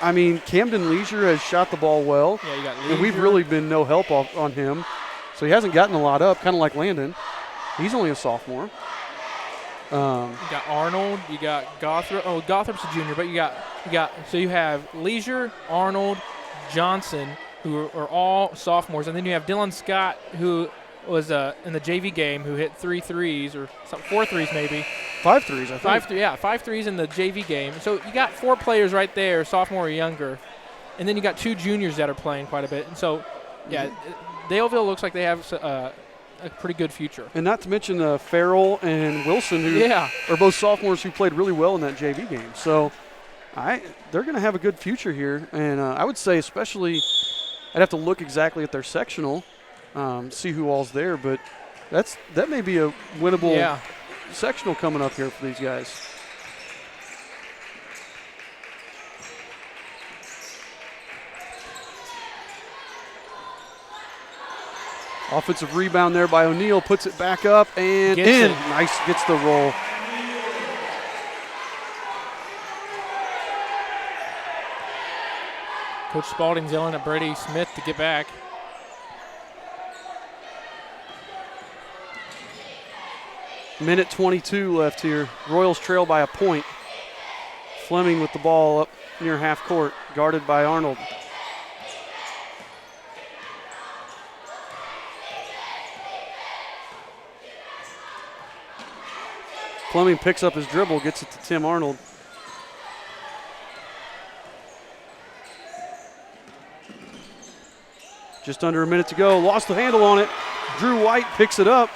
I mean, Camden Leisure has shot the ball well. Yeah, you got Leisure. And we've really been no help on him. So he hasn't gotten a lot up, kind of like Landon. He's only a sophomore. You got Arnold. You got Gothrop. Oh, Gothrop's a junior, but you have Leisure, Arnold, Johnson, who are all sophomores. And then you have Dylan Scott, who was in the JV game, who hit 3 threes or 4 threes maybe. 5 threes, I think. 5 threes in the JV game. So you got 4 players right there, sophomore or younger. And then you got 2 juniors that are playing quite a bit. And so, Daleville looks like they have a pretty good future. And not to mention Farrell and Wilson, who are both sophomores who played really well in that JV game. So they're going to have a good future here. And I would say especially I'd have to look exactly at their sectional, see who all's there. But that may be a winnable sectional coming up here for these guys. Offensive rebound there by O'Neal, puts it back up and in. Nice, gets the roll. Coach Spalding's yelling at Brady Smith to get back. Minute 22 left here. Royals trail by a point. Fleming with the ball up near half court, guarded by Arnold. Fleming picks up his dribble, gets it to Tim Just under a minute to go. Lost the handle on it. Drew White picks it up.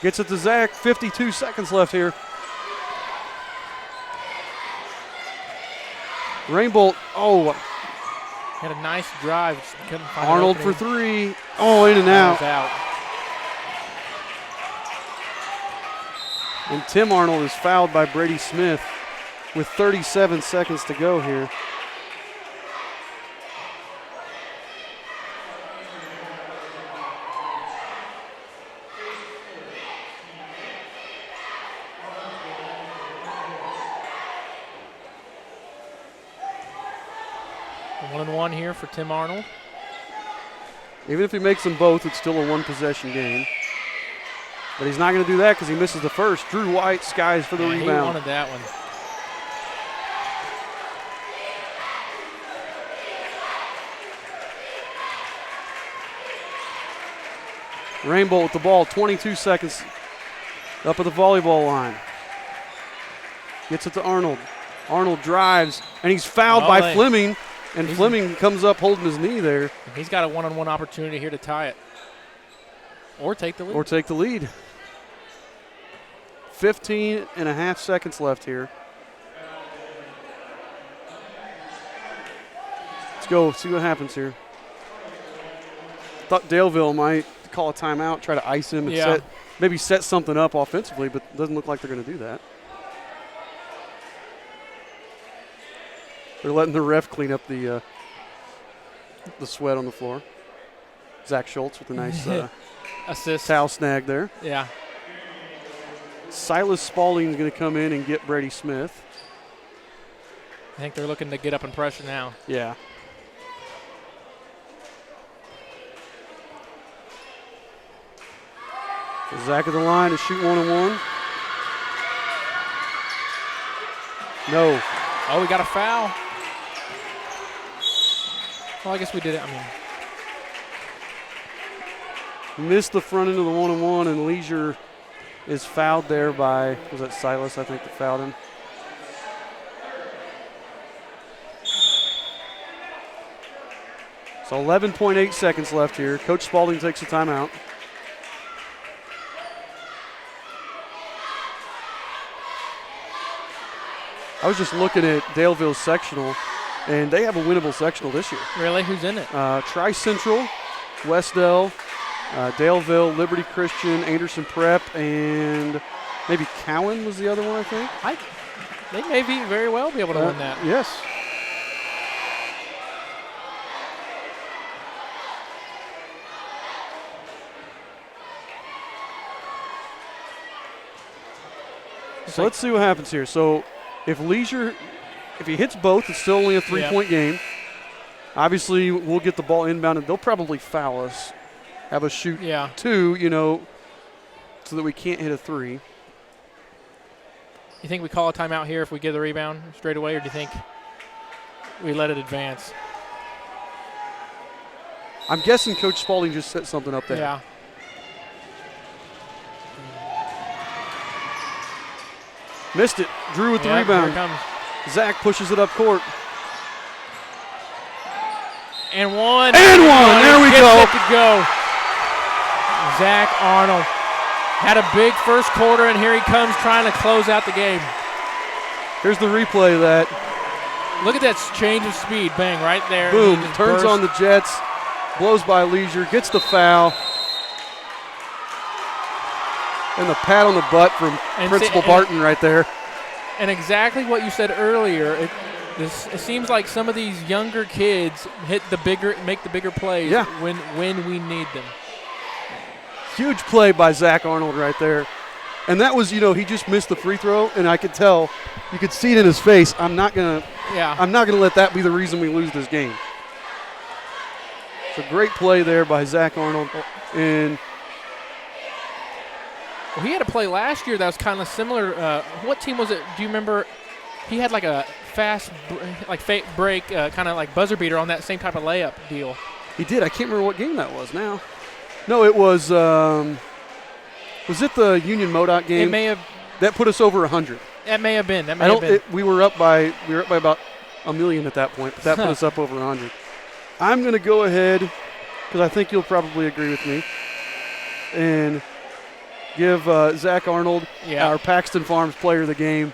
Gets it to Zach. 52 seconds left here. Rainbolt, Had a nice drive. Just couldn't find Arnold for three. Oh, in and out. Out. And Tim Arnold is fouled by Brady Smith with 37 seconds to go here. One and one here for Tim Arnold. Even if he makes them both, it's still a one-possession game. But he's not going to do that because he misses the first. Drew White skies for the rebound. He wanted that one. Rainbow with the ball, 22 seconds up at the volleyball line. Gets it to Arnold. Arnold drives, and he's fouled by Fleming. And Fleming comes up holding his knee there. He's got a one-on-one opportunity here to tie it. Or take the lead. 15 and a half seconds left here. Let's go see what happens here. Thought Daleville might call a timeout, try to ice him and maybe set something up offensively, but it doesn't look like they're going to do that. They're letting the ref clean up the sweat on the floor. Zach Schultz with a nice assist. Towel snag there. Yeah. Silas Spalding's going to come in and get Brady Smith. I think they're looking to get up in pressure now. Yeah. So Zach at the line to shoot 1-on-1. No. Oh, we got a foul. Well, I guess we did it. Missed the front end of the 1-on-1, and Leisure is fouled there by, was that Silas, I think, that fouled him. So 11.8 seconds left here. Coach Spalding takes a timeout. I was just looking at Daleville's sectional, and they have a winnable sectional this year. Really? Who's in it? Tri-Central, Westdale, Daleville, Liberty Christian, Anderson Prep, and maybe Cowan was the other one, I think. They may very well be able to win that. Yes. So let's see what happens here. So if he hits both, it's still only a three-point game. Obviously, we'll get the ball inbound, and they'll probably foul us. Have us shoot two, so that we can't hit a three. You think we call a timeout here if we get the rebound straight away, or do you think we let it advance? I'm guessing Coach Spalding just set something up there. Yeah. Missed it. Drew with the rebound. Here it comes. Zach pushes it up court. And one. And one. There we go. To go. Zach Arnold had a big first quarter, and here he comes trying to close out the game. Here's the replay of that. Look at that change of speed. Bang, right there. Boom. Turns on the Jets. Blows by Leisure. Gets the foul. And the pat on the butt from Principal Barton right there. And exactly what you said earlier. It seems like some of these younger kids make the bigger plays when we need them. Huge play by Zach Arnold right there. And that was, he just missed the free throw, and I could tell, you could see it in his face. I'm not gonna let that be the reason we lose this game. It's a great play there by Zach Arnold. And well, he had a play last year that was kind of similar. What team was it? Do you remember? He had like a fast, fake break, kind of like buzzer beater on that same type of layup deal. He did. I can't remember what game that was now. No, it was it the Union Modoc game? It may have. That put us over 100. That may have been. We were up by about 1 million at that point, but that put us up over 100. I'm going to go ahead because I think you'll probably agree with me, and give Zach Arnold, our Paxton Farms player of the game.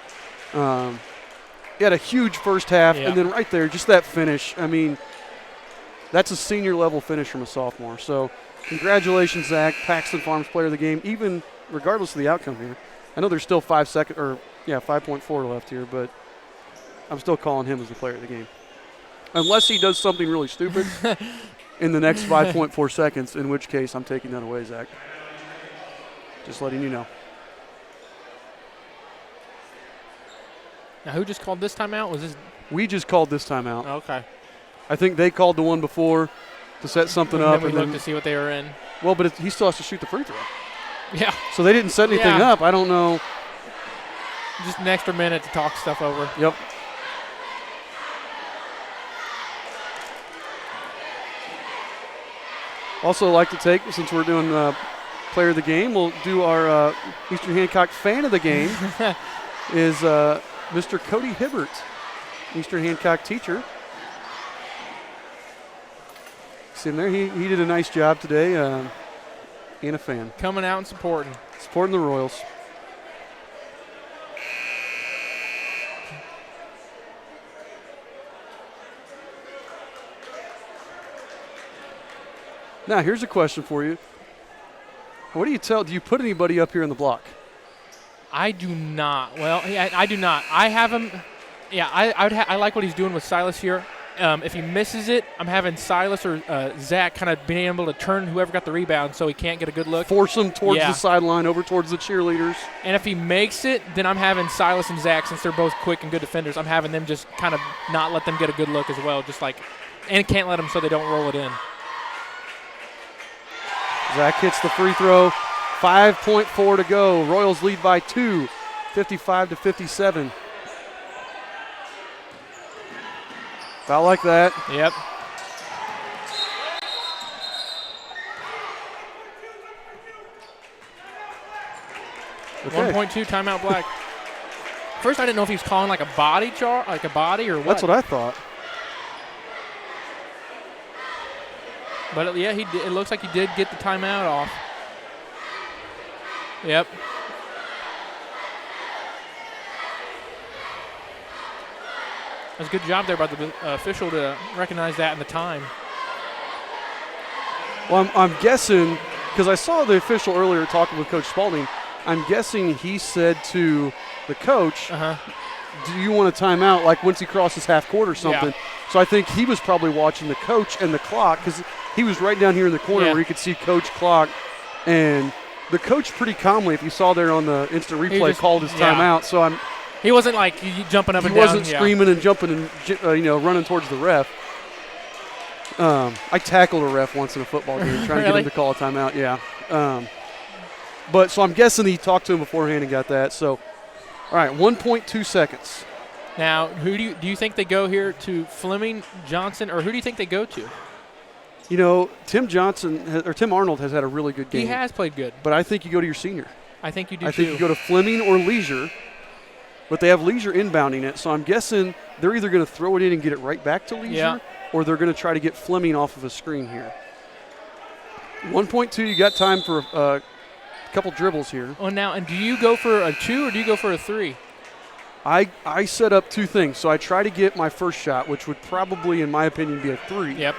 He had a huge first half, and then right there, just that finish. I mean, that's a senior-level finish from a sophomore. So congratulations, Zach, Paxton Farms player of the game, even regardless of the outcome here. I know there's still 5.4 left here, but I'm still calling him as the player of the game. Unless he does something really stupid in the next 5.4 seconds, in which case I'm taking that away, Zach. Just letting you know. Now, who just called this timeout? Was this? We just called this timeout. Okay. I think they called the one before to set something up. Then we looked to see what they were in. Well, but he still has to shoot the free throw. Yeah. So they didn't set anything up. I don't know. Just an extra minute to talk stuff over. Yep. Also like to take, since we're doing player of the game, we'll do our Eastern Hancock fan of the game is Mr. Cody Hibbert, Eastern Hancock teacher. See him there? He did a nice job today. And a fan. Coming out and supporting. Supporting the Royals. Now, here's a question for you. What do you put anybody up here in the block? I do not. Well, I do not. I have him. Yeah, I like what he's doing with Silas here. If he misses it, I'm having Silas or Zach kind of being able to turn whoever got the rebound so he can't get a good look. Force him towards the sideline, over towards the cheerleaders. And if he makes it, then I'm having Silas and Zach, since they're both quick and good defenders, I'm having them just kind of not let them get a good look as well, and can't let them so they don't roll it in. Zach hits the free throw. 5.4 to go. Royals lead by 2, 55-57. About like that. Yep. Okay. 1.2 timeout Black. First, I didn't know if he was calling like a body or what. That's what I thought. But yeah, it looks like he did get the timeout off. Yep. That's a good job there by the official to recognize that in the time. Well, I'm guessing, because I saw the official earlier talking with Coach Spalding, I'm guessing he said to the coach, do you want a timeout, like once he crosses half court or something? Yeah. So I think he was probably watching the coach and the clock, because he was right down here in the corner where he could see coach clock. And the coach pretty calmly, if you saw there on the instant replay, called his timeout. So he wasn't like jumping up and down. He wasn't screaming and jumping and running towards the ref. I tackled a ref once in a football game trying to get him to call a timeout. Yeah. But so I'm guessing he talked to him beforehand and got that. So, all right, 1.2 seconds. Now, who do you think they go here to? Fleming, Johnson, or who do you think they go to? You know, Tim Arnold has had a really good game. He has played good. But I think you go to your senior. I think you do I think you go to Fleming or Leisure. But they have Leisure inbounding it, so I'm guessing they're either going to throw it in and get it right back to Leisure, or they're going to try to get Fleming off of a screen here. 1.2, you got time for a couple dribbles here. Oh, now, and do you go for a 2 or do you go for a 3? I set up two things. So I try to get my first shot, which would probably, in my opinion, be a 3. Yep.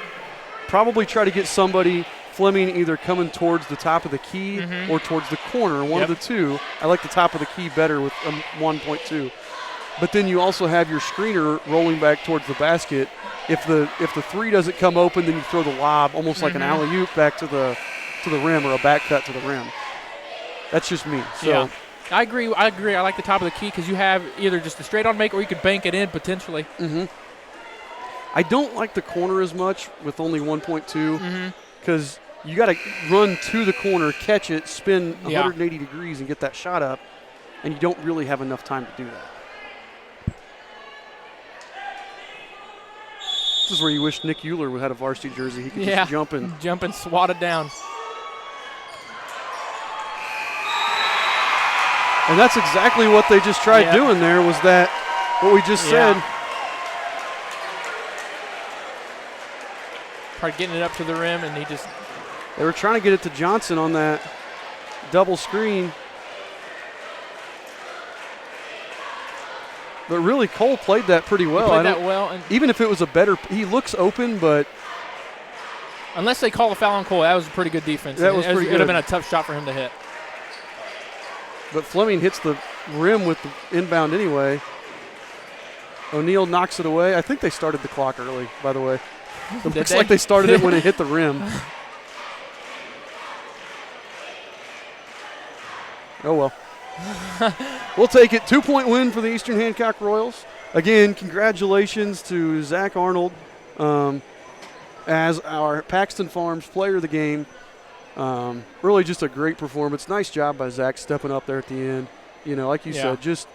Probably try to get somebody, Fleming, either coming towards the top of the key or towards the corner, one of the two. I like the top of the key better with 1.2. But then you also have your screener rolling back towards the basket. If the 3 doesn't come open, then you throw the lob, almost like an alley-oop back to the rim, or a back cut to the rim. That's just me. So. Yeah. I agree. I like the top of the key because you have either just a straight-on make or you could bank it in potentially. I don't like the corner as much with only 1.2 because you got to run to the corner, catch it, spin 180 degrees, and get that shot up, and you don't really have enough time to do that. This is where you wish Nick Euler would have had a varsity jersey. He could just jump and swat it down. And that's exactly what they just tried doing there, was that what we just said. Tried getting it up to the rim, and he just. They were trying to get it to Johnson on that double screen. But really, Cole played that pretty well. He played that well. And even if it was a better, he looks open, but. Unless they call a foul on Cole, that was a pretty good defense. That was pretty good. It would have been a tough shot for him to hit. But Fleming hits the rim with the inbound anyway. O'Neal knocks it away. I think they started the clock early, by the way. It looks like they started it when it hit the rim. Oh, well. We'll take it. 2-point win for the Eastern Hancock Royals. Again, congratulations to Zach Arnold as our Paxton Farms player of the game. Really just a great performance. Nice job by Zach stepping up there at the end. You know, like you said, just,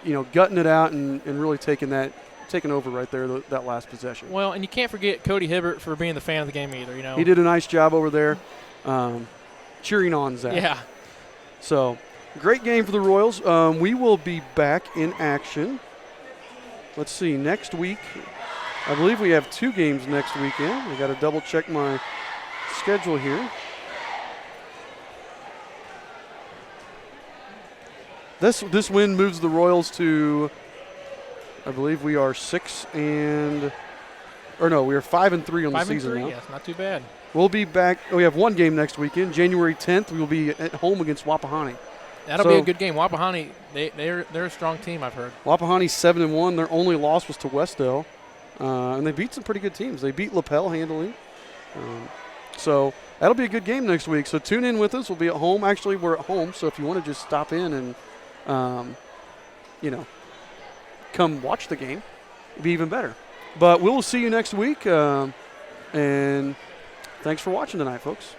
you know, gutting it out and really taking over right there, that last possession. Well, and you can't forget Cody Hibbert for being the fan of the game either, you know. He did a nice job over there cheering on Zach. Yeah. So, great game for the Royals. We will be back in action. Let's see, next week, I believe we have 2 games next weekend. I got to double check my schedule here. This win moves the Royals to, I believe we are 5-3 on the season now. Yes, not too bad. We'll be back. We have 1 game next weekend, January 10th. We will be at home against Wapahani. That'll be a good game. Wapahani, they're a strong team, I've heard. Wapahani's 7-1. Their only loss was to Westdale, and they beat some pretty good teams. They beat LaPel handily. So that'll be a good game next week. So tune in with us. We'll be at home. Actually, we're at home. So if you want to just stop in and, come watch the game, it'd be even better. But we'll see you next week. And thanks for watching tonight, folks.